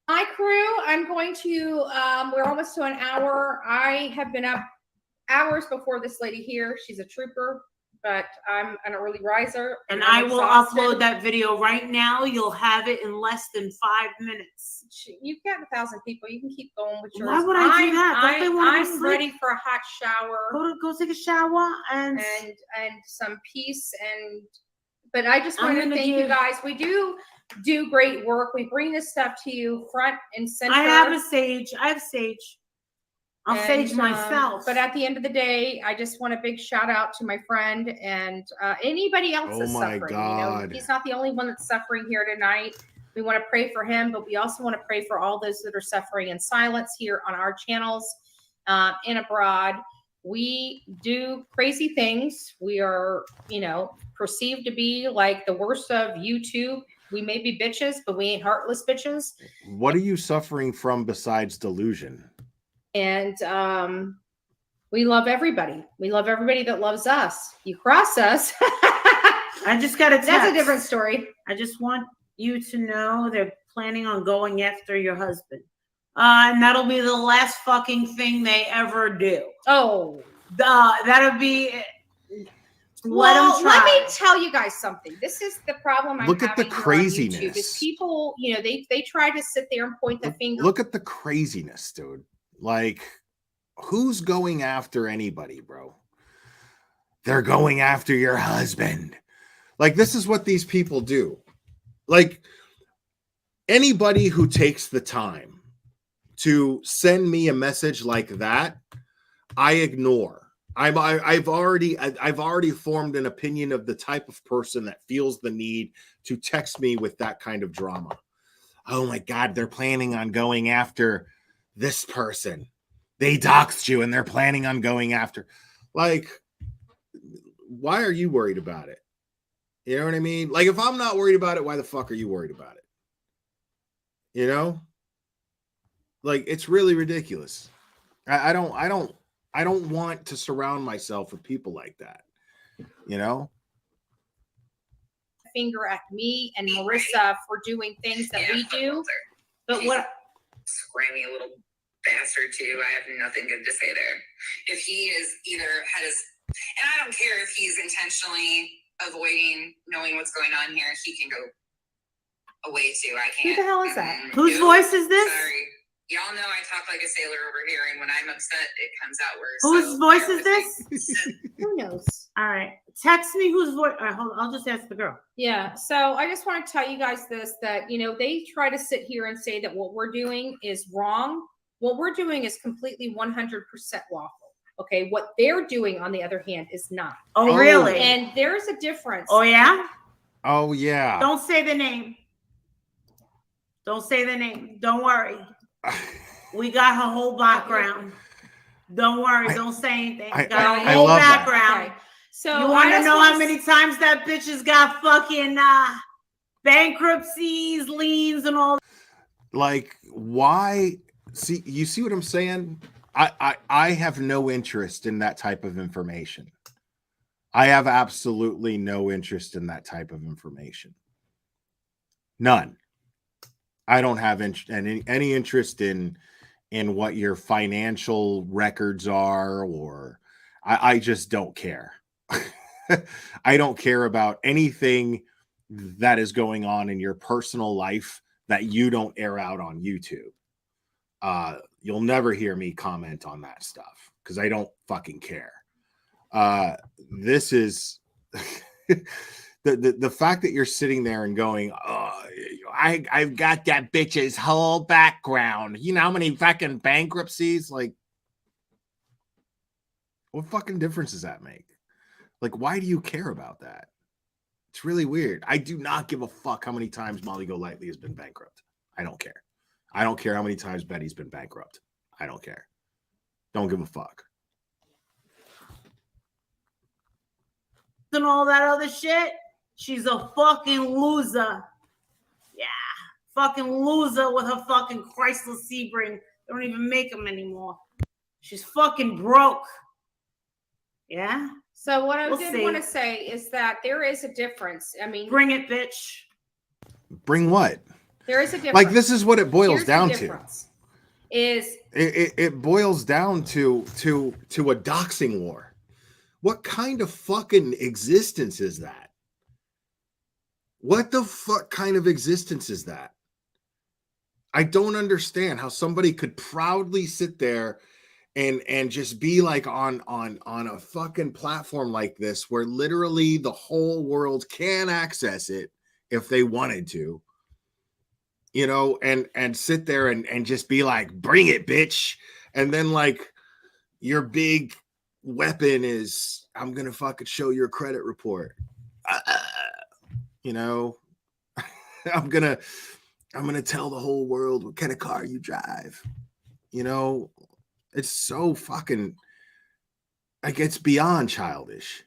My crew, I'm going to, we're almost to an hour. I have been up hours before this lady here. She's a trooper, but I'm an early riser. And I'm I will exhausted. upload that video right now. You'll have it in less than 5 minutes. You've got 1,000 people. You can keep going with yours. Why would I do that? Don't they want to I'm sleep? ready for a hot shower. Go take a shower and some peace. But I just want to thank you guys. We do great work. We bring this stuff to you front and center. I have a sage. I'll sage myself. But at the end of the day, I just want a big shout out to my friend and anybody else that's suffering. God. You know, he's not the only one that's suffering here tonight. We want to pray for him, but we also want to pray for all those that are suffering in silence here on our channels and abroad. We do crazy things. We are, perceived to be like the worst of YouTube. We may be bitches, but we ain't heartless bitches. What are you suffering from besides delusion? And we love everybody. We love everybody that loves us. You cross us. I just got a text. That's a different story. I just want you to know they're planning on going after your husband. And that'll be the last fucking thing they ever do. Oh. That'll be... Well, let me tell you guys something. This is the problem I'm Look at the having here on craziness. YouTube, is people, they try to sit there and point the finger. Look at the craziness, dude. Like, who's going after anybody, bro? They're going after your husband. Like, this is what these people do. Like, anybody who takes the time to send me a message like that, I ignore. I've already formed an opinion of the type of person that feels the need to text me with that kind of drama. Oh my God, they're planning on going after this person. They doxed you and they're planning on going after. Like, why are you worried about it? You know what I mean? Like, if I'm not worried about it, why the fuck are you worried about it? You know? Like, it's really ridiculous. I don't want to surround myself with people like that. You know? Finger at me and Marissa for doing things that we do. But what scrammy little bastard too. I have nothing good to say there. If he is either had his, and I don't care if he's intentionally avoiding knowing what's going on here, he can go away too. I can't. Who the hell is that? Whose voice is this? Sorry. Y'all know I talk like a sailor over here, and when I'm upset, it comes out worse. Whose voice is this? Who knows? All right. Text me whose voice. All right, hold on. I'll just ask the girl. Yeah. So I just want to tell you guys this, that, they try to sit here and say that what we're doing is wrong. What we're doing is completely 100% lawful. Okay. What they're doing, on the other hand, is not. Oh, really? And there's a difference. Oh, yeah? Oh, yeah. Don't say the name. Don't say the name. Don't worry. We got her whole background. Don't worry. Don't say anything. Got her whole background. Okay. So you want to know how many times that bitch has got fucking bankruptcies, liens, and all? Like, why? See, you see what I'm saying? I have no interest in that type of information. I have absolutely no interest in that type of information. None. I don't have any interest in what your financial records are, or I just don't care. I don't care about anything that is going on in your personal life that you don't air out on YouTube. You'll never hear me comment on that stuff because I don't fucking care. This is the fact that you're sitting there and going, oh, I've got that bitch's whole background. You know how many fucking bankruptcies? Like, what fucking difference does that make? Like, why do you care about that? It's really weird. I do not give a fuck how many times Molly Golightly has been bankrupt. I don't care. I don't care how many times Betty's been bankrupt. I don't care. Don't give a fuck. And all that other shit. She's a fucking loser. Yeah. Fucking loser with her fucking Chrysler Sebring. They don't even make them anymore. She's fucking broke. Yeah. So what I did want to say is that there is a difference. I mean, bring it, bitch. Bring what? There is a difference. Like, this is what it boils down to. It boils down to a doxing war. What kind of fucking existence is that? What the fuck kind of existence is that? I don't understand how somebody could proudly sit there and just be like on a fucking platform like this, where literally the whole world can access it if they wanted to, you know, and sit there and just be like, bring it, bitch. And then, like, your big weapon is, I'm gonna fucking show your credit report. You know, I'm gonna tell the whole world what kind of car you drive. You know, it's so fucking, like, it's beyond childish.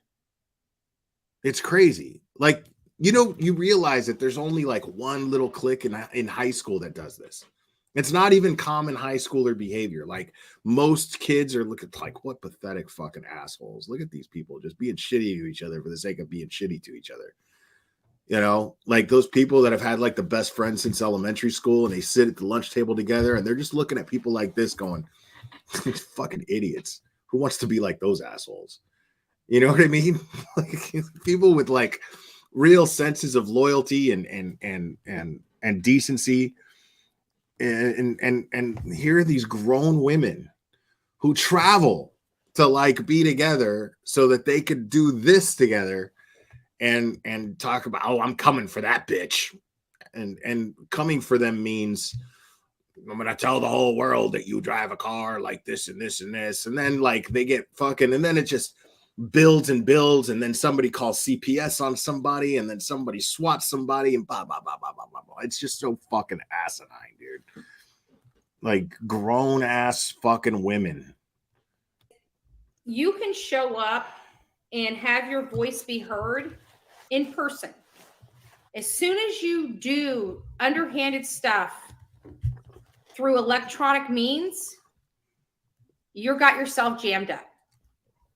It's crazy. Like, you know, you realize that there's only like one little clique in high school that does this. It's not even common high schooler behavior. Like, most kids are looking like, what pathetic fucking assholes. Look at these people just being shitty to each other for the sake of being shitty to each other. You know, like those people that have had like the best friends since elementary school, and they sit at the lunch table together and they're just looking at people like this going, fucking idiots. Who wants to be like those assholes? You know what I mean? Like, people with like real senses of loyalty and decency. And here are these grown women who travel to like be together so that they could do this together and talk about, oh, I'm coming for that bitch. And coming for them means, I'm gonna tell the whole world that you drive a car like this and this and this. And then, like, they get fucking, and then it just builds and builds, and then somebody calls CPS on somebody, and then somebody swats somebody, and blah blah blah blah blah blah blah. It's just so fucking asinine, dude. Like, grown ass fucking women. You can show up and have your voice be heard in person. As soon as you do underhanded stuff through electronic means, you got yourself jammed up.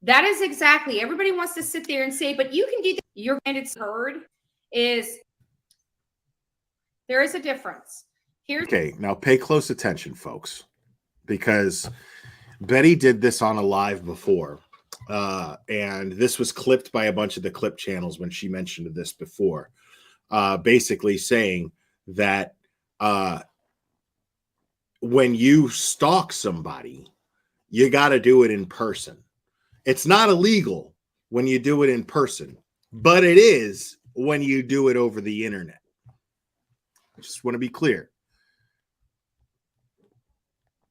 That is exactly, everybody wants to sit there and say, but you can do that. Your handed heard is, there is a difference. Okay, now pay close attention, folks, because Betty did this on a live before. And this was clipped by a bunch of the clip channels when she mentioned this before, basically saying that when you stalk somebody, you got to do it in person. It's not illegal when you do it in person, but it is when you do it over the internet. I just want to be clear.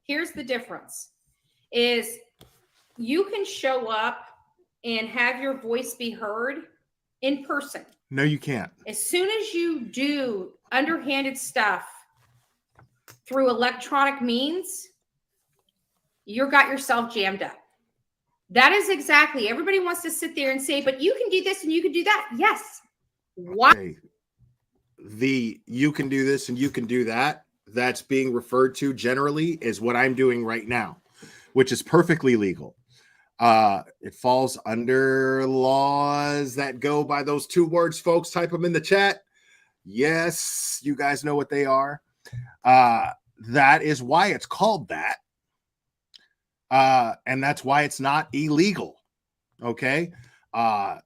Here's the difference is you can show up and have your voice be heard in person. No, you can't. As soon as you do underhanded stuff through electronic means, you got yourself jammed up. That is exactly, everybody wants to sit there and say, but you can do this and you can do that. Yes. Why? Okay. The you can do this and you can do that, that's being referred to generally is what I'm doing right now, which is perfectly legal. It falls under laws that go by those two words, folks. Type them in the chat. Yes, you guys know what they are. That is why it's called that. And that's why it's not illegal. Okay.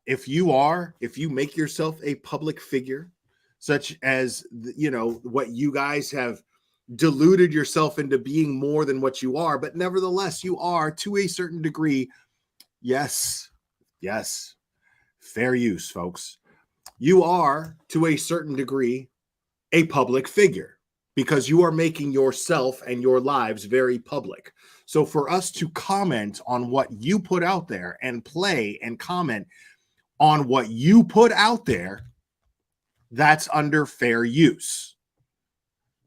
If you make yourself a public figure, such as, you know, what you guys have deluded yourself into being more than what you are, but nevertheless, you are to a certain degree. Yes. Fair use, folks. You are to a certain degree a public figure because you are making yourself and your lives very public. So for us to comment on what you put out there and play and comment on what you put out there, that's under fair use.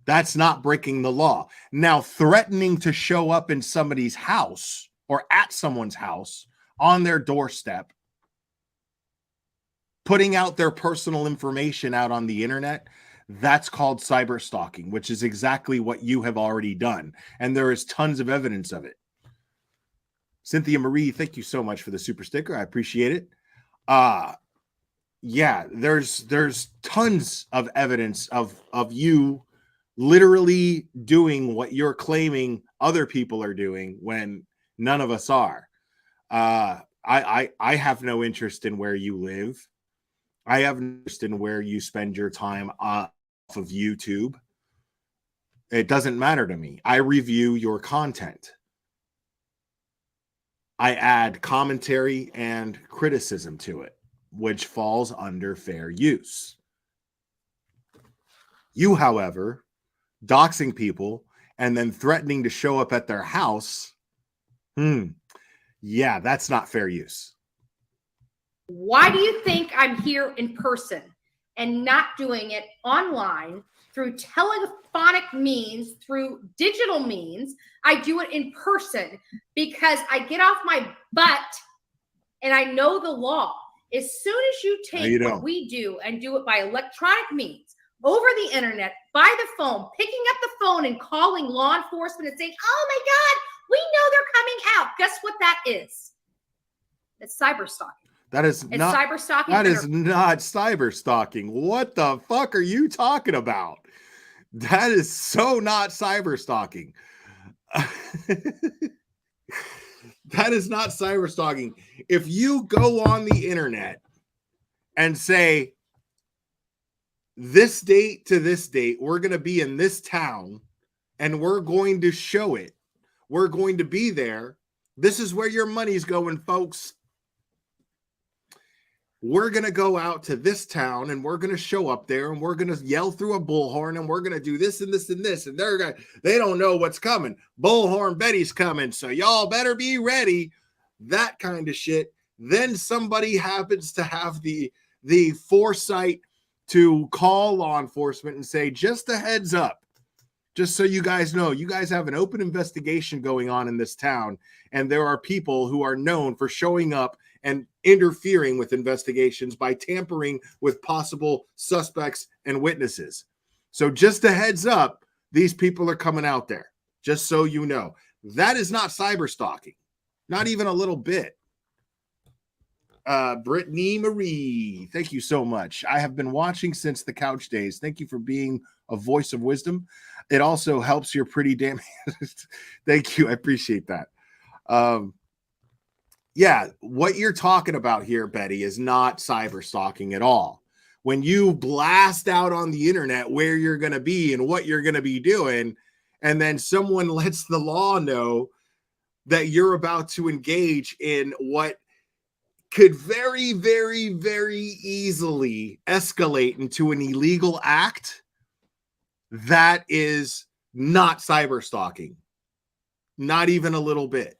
That's not breaking the law. Now, threatening to show up in somebody's house or at someone's house on their doorstep, putting out their personal information out on the internet, that's called cyber stalking, which is exactly what you have already done. And there is tons of evidence of it. Cynthia Marie, thank you so much for the super sticker. I appreciate it. Yeah, there's tons of evidence of you literally doing what you're claiming other people are doing when none of us are. I have no interest in where you live. I have no interest in where you spend your time off of YouTube. It doesn't matter to me. I review your content. I add commentary and criticism to it, which falls under fair use. You, however, doxing people and then threatening to show up at their house, yeah, that's not fair use. Why do you think I'm here in person and not doing it online through telephonic means, through digital means? I do it in person because I get off my butt and I know the law. As soon as you take what we do and do it by electronic means, over the internet, by the phone, picking up the phone and calling law enforcement and saying, oh my God, we know they're coming out. Guess what that is? It's cyber stalking. That is not cyber stalking. That is not cyber stalking. What the fuck are you talking about? That is so not cyber stalking. That is not cyber stalking. If you go on the internet and say, this date to this date, we're going to be in this town and we're going to show it. We're going to be there. This is where your money's going, folks. We're going to go out to this town and we're going to show up there and we're going to yell through a bullhorn and we're going to do this and this and this. And they don't know what's coming. Bullhorn Betty's coming. So y'all better be ready. That kind of shit. Then somebody happens to have the foresight to call law enforcement and say, just a heads up, just so you guys know, you guys have an open investigation going on in this town. And there are people who are known for showing up and interfering with investigations by tampering with possible suspects and witnesses. So just a heads up, these people are coming out there, just so you know. That is not cyber stalking, not even a little bit. Brittany Marie, thank you so much. I have been watching since the couch days. Thank you for being a voice of wisdom. It also helps your pretty damn. Thank you. I appreciate that. Yeah, what you're talking about here, Betty, is not cyber stalking at all. When you blast out on the internet where you're going to be and what you're going to be doing, and then someone lets the law know that you're about to engage in what could very, very, very easily escalate into an illegal act, that is not cyber stalking. Not even a little bit.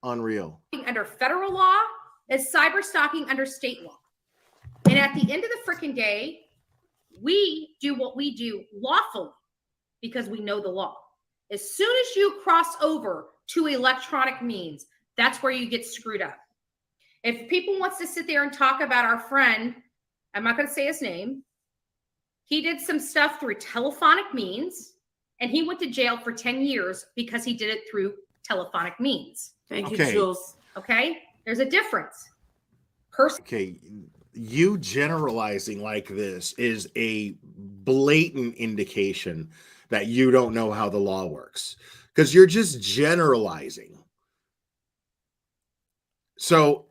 Unreal. Under federal law is cyber stalking under state law. And at the end of the freaking day, we do what we do lawfully because we know the law. As soon as you cross over to electronic means, that's where you get screwed up. If people wants to sit there and talk about our friend, I'm not going to say his name. He did some stuff through telephonic means, and he went to jail for 10 years because he did it through telephonic means. Thank you, Jules. Okay? There's a difference. Okay, you generalizing like this is a blatant indication that you don't know how the law works, because you're just generalizing. So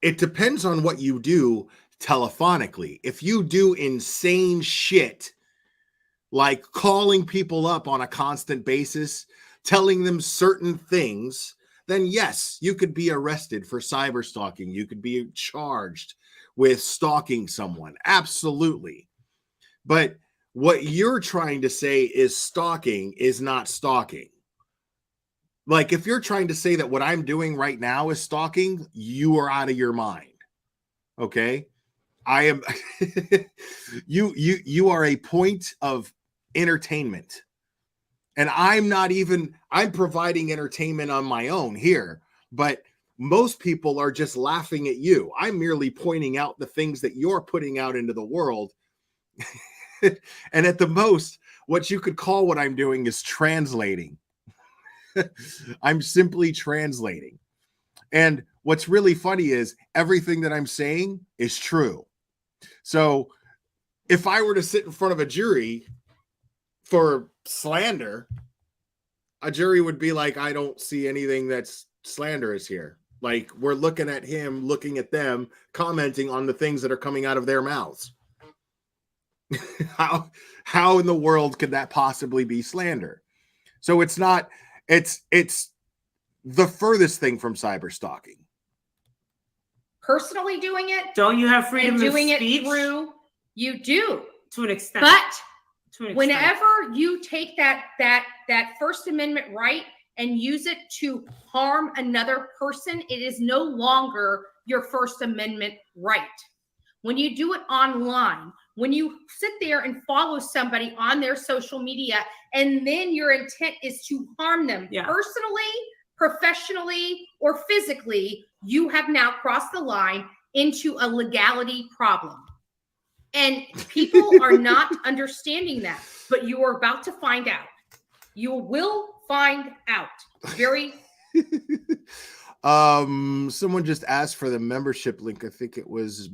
it depends on what you do telephonically. If you do insane shit like calling people up on a constant basis, telling them certain things, then yes, you could be arrested for cyber stalking. You could be charged with stalking someone. Absolutely. But what you're trying to say is stalking is not stalking. Like, if you're trying to say that what I'm doing right now is stalking, you are out of your mind. Okay? I am you are a point of entertainment. And I'm providing entertainment on my own here, but most people are just laughing at you. I'm merely pointing out the things that you're putting out into the world. And at the most, what you could call what I'm doing is translating. I'm simply translating. And what's really funny is everything that I'm saying is true. So if I were to sit in front of a jury for slander, a jury would be like, I don't see anything that's slanderous here. Like, we're looking at him, looking at them, commenting on the things that are coming out of their mouths. How in the world could that possibly be slander? So it's not, it's the furthest thing from cyber stalking. Personally doing it. Don't you have freedom and of doing speech? It through, you do. To an extent. But whenever you take that First Amendment right and use it to harm another person, it is no longer your First Amendment right. When you do it online, when you sit there and follow somebody on their social media, and then your intent is to harm them personally, professionally, or physically, you have now crossed the line into a legality problem. And people are not understanding that, but you are about to find out. You will find out very. Someone just asked for the membership link. I think it was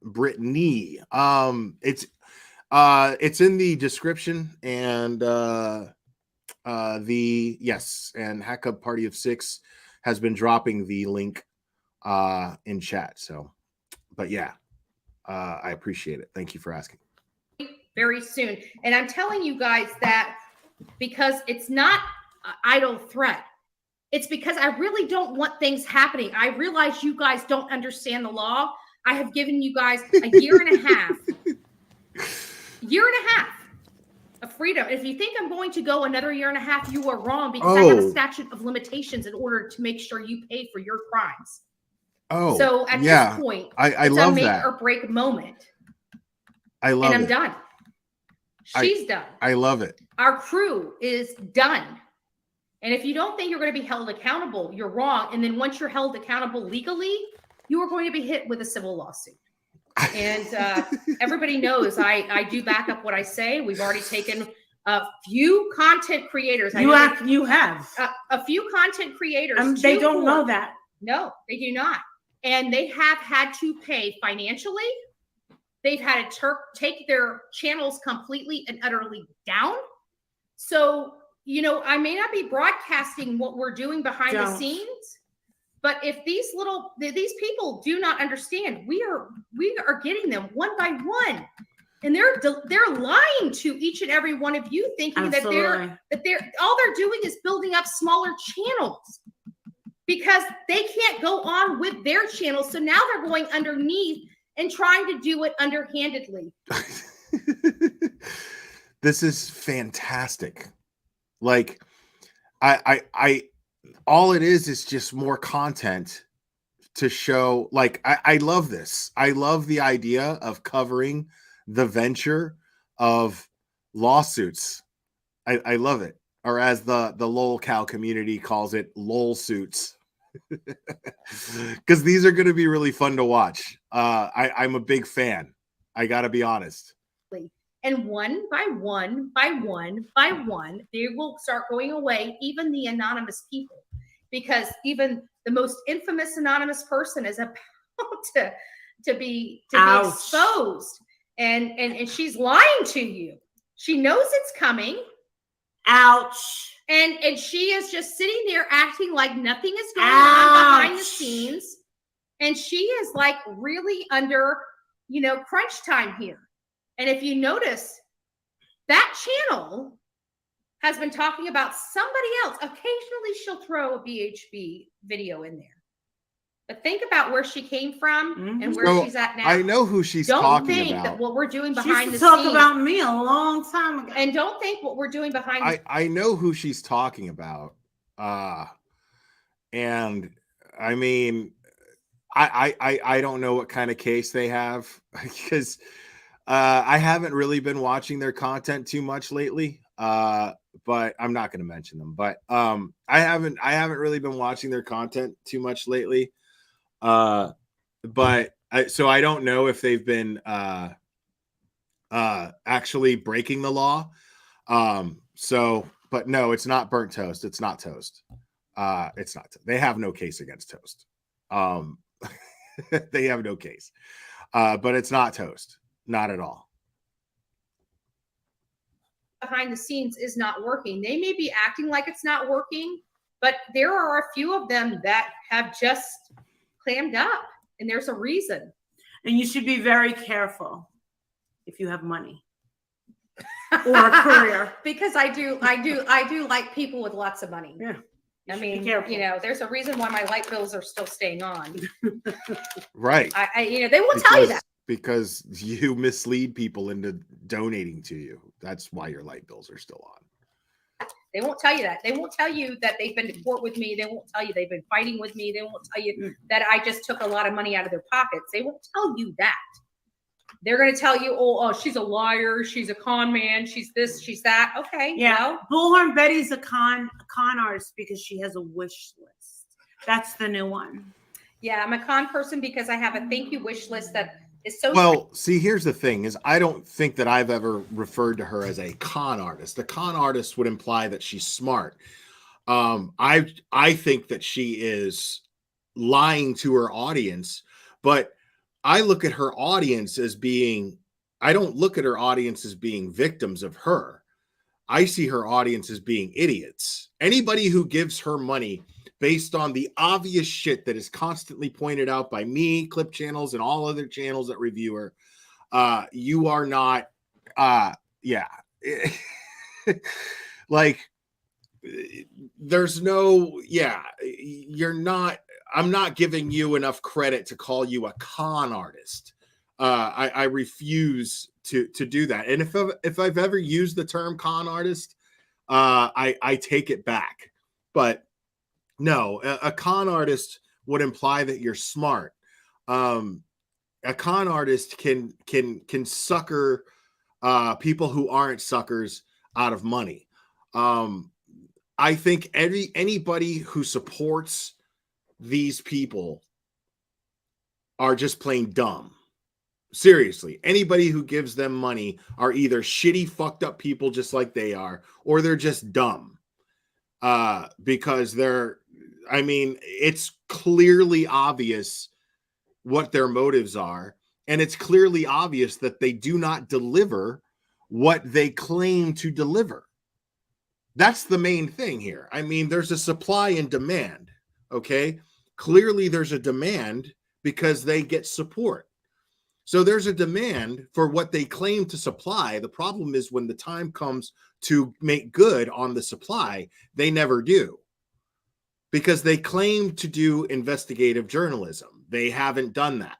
Brittany. It's in the description, and and Hack Up Party of Six has been dropping the link in chat. So, but yeah, I appreciate it. Thank you for asking. Very soon. And I'm telling you guys that because it's not an idle threat. It's because I really don't want things happening. I realize you guys don't understand the law. I have given you guys a year and a half of freedom. If you think I'm going to go another year and a half, you are wrong, because I have a statute of limitations in order to make sure you pay for your crimes. Oh, so at this point, I it's love a make that. or break moment. I love and I'm it. done. She's done. I love it. Our crew is done. And if you don't think you're going to be held accountable, you're wrong. And then once you're held accountable legally, you are going to be hit with a civil lawsuit. And everybody knows I do back up what I say. We've already taken a few content creators. You have a few content creators. They don't know that. No, they do not. And they have had to pay financially. They've had to take their channels completely and utterly down. So, you know, I may not be broadcasting what we're doing behind the scenes, but if these people do not understand, we are getting them one by one, and they're lying to each and every one of you, thinking that they're all they're doing is building up smaller channels because they can't go on with their channels. So now they're going underneath and trying to do it underhandedly. This is fantastic. Like, I all it is just more content to show. Like, I love this. I love the idea of covering the venture of lawsuits. I love it. Or as the lolcow community calls it, lol suits. Because these are going to be really fun to watch. I'm a big fan. I got to be honest. And one by one, they will start going away, even the anonymous people, because even the most infamous anonymous person is about to be exposed. And she's lying to you. She knows it's coming. Ouch. And she is just sitting there acting like nothing is going on behind the scenes. And she is like really under, crunch time here. And if you notice, that channel has been talking about somebody else. Occasionally she'll throw a BHB video in there. But think about where she came from and where she's at now. I know who she's talking about. Don't think that what we're doing behind the scenes. Talk about me a long time ago. And don't think what we're doing behind the scenes. I know who she's talking about. And I mean, I don't know what kind of case they have, because I haven't really been watching their content too much lately. But I'm not going to mention them. But I haven't really been watching their content too much lately. So I don't know if they've been actually breaking the law. But no, it's not burnt toast. It's not toast. It's not. They have no case against toast. They have no case. But it's not toast. Not at all. Behind the scenes is not working. They may be acting like it's not working, but there are a few of them that have just clammed up, and there's a reason. And you should be very careful if you have money or a career, because I do like people with lots of money. Yeah. I mean, you know, there's a reason why my light bills are still staying on. Right. You know, they will tell you that. Because you mislead people into donating to you. That's why your light bills are still on. They won't tell you that. They won't tell you that they've been to court with me. They won't tell you they've been fighting with me. They won't tell you that I just took a lot of money out of their pockets. They won't tell you that. They're going to tell you, oh, she's a liar. She's a con man. She's this, she's that. Okay. Yeah. Bullhorn Betty's a con artist because she has a wish list. That's the new one. Yeah. I'm a con person because I have a thank you wish list that is so. Well, see, here's the thing is I don't think that I've ever referred to her as a con artist. A con artist would imply that she's smart. I think that she is lying to her audience, but I look at her audience as being, I don't look at her audience as being victims of her. I see her audience as being idiots. Anybody who gives her money based on the obvious shit that is constantly pointed out by me, Clip Channels, and all other channels that review her, you are not, like, there's no, you're not, I'm not giving you enough credit to call you a con artist. I refuse to do that. And if I've ever used the term con artist, I take it back. But no, a con artist would imply that you're smart. A con artist can sucker people who aren't suckers out of money. I think anybody who supports these people are just plain dumb. Seriously, anybody who gives them money are either shitty, fucked up people just like they are, or they're just dumb. Because it's clearly obvious what their motives are, and it's clearly obvious that they do not deliver what they claim to deliver. That's the main thing here. I mean, there's a supply and demand, okay? Clearly there's a demand because they get support. So there's a demand for what they claim to supply. The problem is when the time comes to make good on the supply, they never do. Because they claim to do investigative journalism. They haven't done that.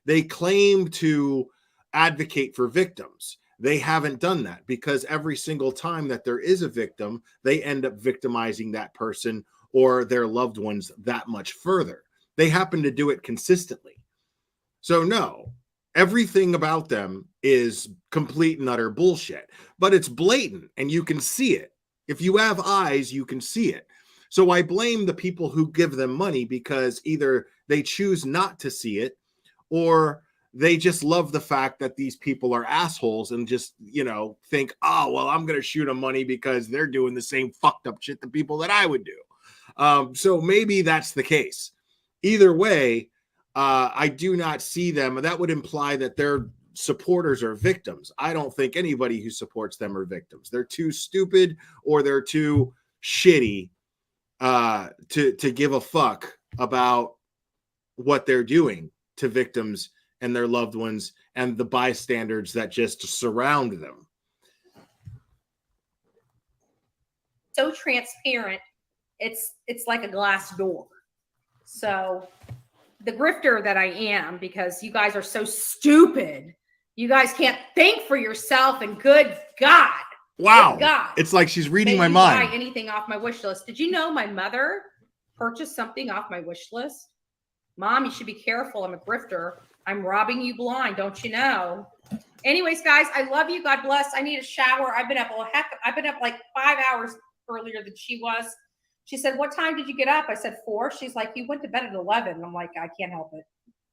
They claim to advocate for victims. They haven't done that because every single time that there is a victim, they end up victimizing that person or their loved ones that much further. They happen to do it consistently. So no, everything about them is complete and utter bullshit, but it's blatant and you can see it. If you have eyes, you can see it. So I blame the people who give them money because either they choose not to see it or they just love the fact that these people are assholes and just, think, oh, well, I'm going to shoot them money because they're doing the same fucked up shit to people that I would do. So maybe that's the case. Either way, I do not see them. That would imply that their supporters are victims. I don't think anybody who supports them are victims. They're too stupid or they're too shitty to give a fuck about what they're doing to victims and their loved ones and the bystanders that just surround them. So transparent, it's like a glass door. So the grifter that I am, because you guys are so stupid, you guys can't think for yourself, and good God. Wow. Good God. It's like she's reading my buy mind. Anything off my wish list. Did you know my mother purchased something off my wish list? Mom, you should be careful. I'm a grifter. I'm robbing you blind. Don't you know? Anyways, guys, I love you. God bless. I need a shower. I've been up like 5 hours earlier than she was. She said, what time did you get up? I said 4. She's like, you went to bed at 11. I'm like, I can't help it.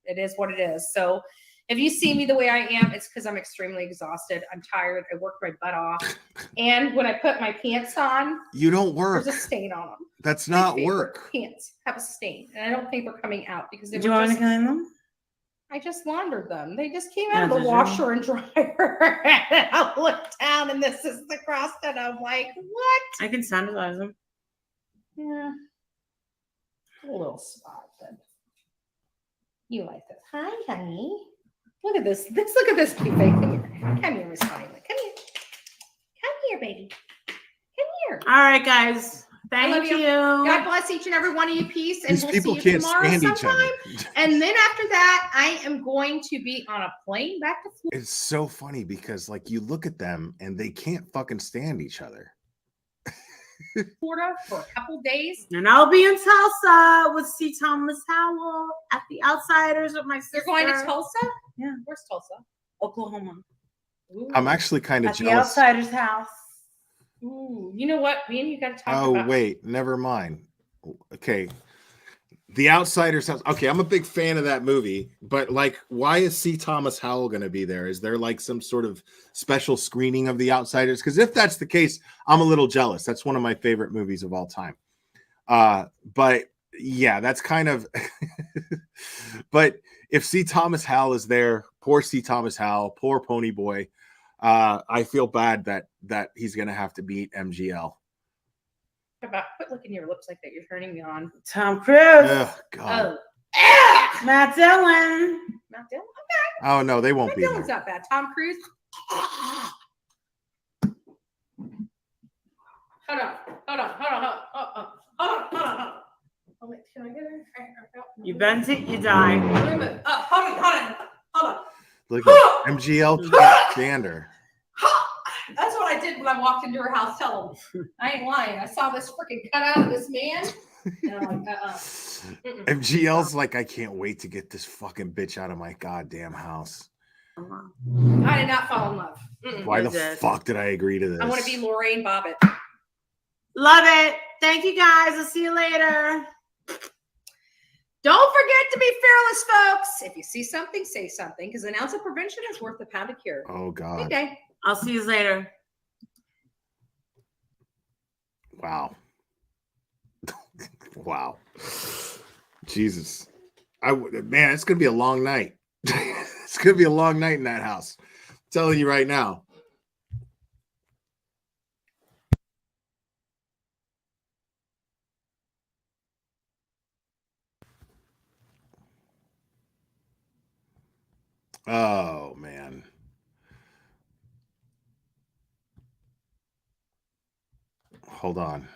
It is what it is. So if you see me the way I am, it's because I'm extremely exhausted. I'm tired. I worked my butt off. And when I put my pants on, you don't work. There's a stain on them. That's not work. Pants have a stain. And I don't think they're coming out because they Do you want to climb them? I just laundered them. They just came out of the washer and dryer. And I looked down and this is the crust and I'm like, what? I can sanitize them. Yeah. A little spot then. You like this. Hi, honey. Look at this. Look at this cute baby. Come here, Miss Violet. Come here. Come here, baby. Come here. All right, guys. Thank you. God bless each and every one of you. Peace. And These we'll people see you can't tomorrow stand each sometime. other. And then after that, I am going to be on a plane back to Florida. It's so funny because like you look at them and they can't fucking stand each other. Florida for a couple days. And I'll be in Tulsa with C. Thomas Howell at the Outsiders with my sister. You're going to Tulsa? Yeah. Where's Tulsa? Oklahoma. Ooh. I'm actually kind of At the jealous. Outsiders house. Ooh, you know what? Me and you got to talk Oh, about. wait, never mind. Okay. The Outsiders house. Okay, I'm a big fan of that movie, but like, why is C. Thomas Howell going to be there? Is there like some sort of special screening of The Outsiders? Because if that's the case, I'm a little jealous. That's one of my favorite movies of all time. But yeah, that's kind of. But if C. Thomas Howell is there, poor C. Thomas Howell, poor Pony Boy. I feel bad that he's going to have to beat MGL. About quit licking your lips like that. You're turning me on. Tom Cruise. Oh, God. Oh. Matt Dillon. Matt Dillon. Okay. Oh, no, they won't Matt be Dillon's there. not bad. Tom Cruise. Hold on. Oh, wait, can I get her? You bent it, you die. Wait a minute. Hold on. Look at MGL can't stand her. That's what I did when I walked into her house. Tell them. I ain't lying. I saw this freaking cutout of this man. And I'm like, MGL's like, I can't wait to get this fucking bitch out of my goddamn house. I did not fall in love. Why the fuck did I agree to this? I want to be Lorraine Bobbitt. Love it. Thank you, guys. I'll see you later. Don't forget to be fearless, folks. If you see something, say something, because an ounce of prevention is worth a pound of cure. Oh, God. Okay. I'll see you later. Wow. Wow. Jesus. Man, it's going to be a long night. It's going to be a long night in that house. I'm telling you right now. Oh, man. Hold on.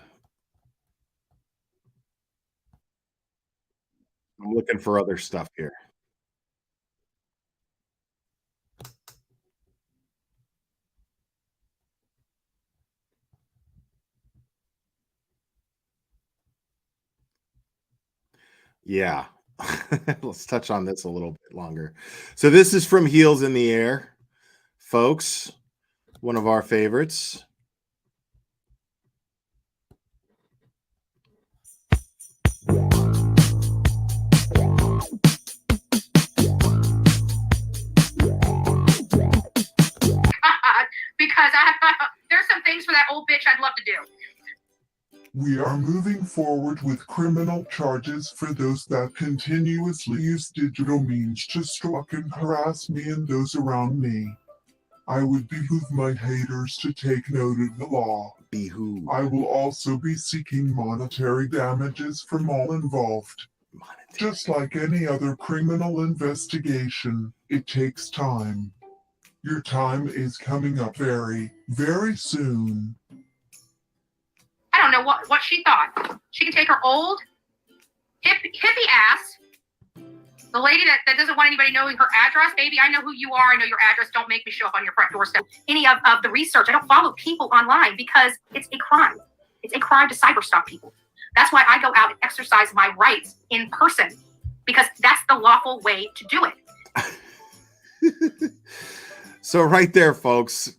I'm looking for other stuff here. Yeah. Let's touch on this a little bit longer. So this is from Heels in the Air, folks. One of our favorites. Because there's some things for that old bitch I'd love to do. We are moving forward with criminal charges for those that continuously use digital means to stalk and harass me and those around me. I would behoove my haters to take note of the law. Behoove. I will also be seeking monetary damages from all involved. Just like any other criminal investigation, it takes time. Your time is coming up very, very soon. I don't know what she thought. She can take her old hippie ass, the lady that doesn't want anybody knowing her address. Baby, I know who you are. I know your address. Don't make me show up on your front doorstep. Any of the research. I don't follow people online because it's a crime. It's a crime to cyberstalk people. That's why I go out and exercise my rights in person, because that's the lawful way to do it. So right there, folks.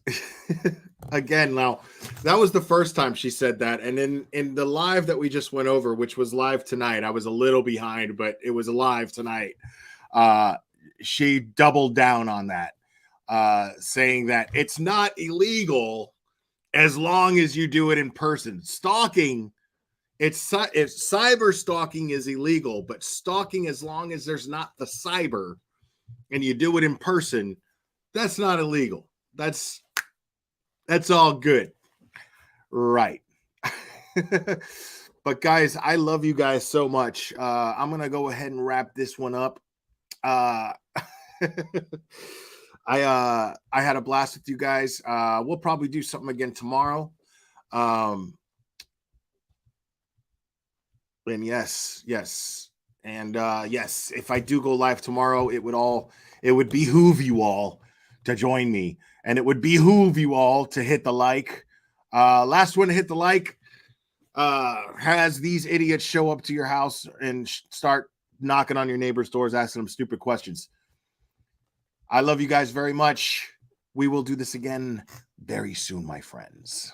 Again, now that was the first time she said that, and in the live that we just went over, which was live tonight, I was a little behind, but it was live tonight. She doubled down on that, saying that it's not illegal as long as you do it in person. Stalking, it's cyber stalking is illegal, but stalking, as long as there's not the cyber, and you do it in person, that's not illegal. That's all good. Right. But guys, I love you guys so much. I'm going to go ahead and wrap this one up. I had a blast with you guys. We'll probably do something again tomorrow. And yes. And yes, if I do go live tomorrow, it would behoove you all to join me, and it would behoove you all to hit the like. Last one to hit the like has these idiots show up to your house and start knocking on your neighbors' doors, asking them stupid questions. I love you guys very much. We will do this again very soon, my friends.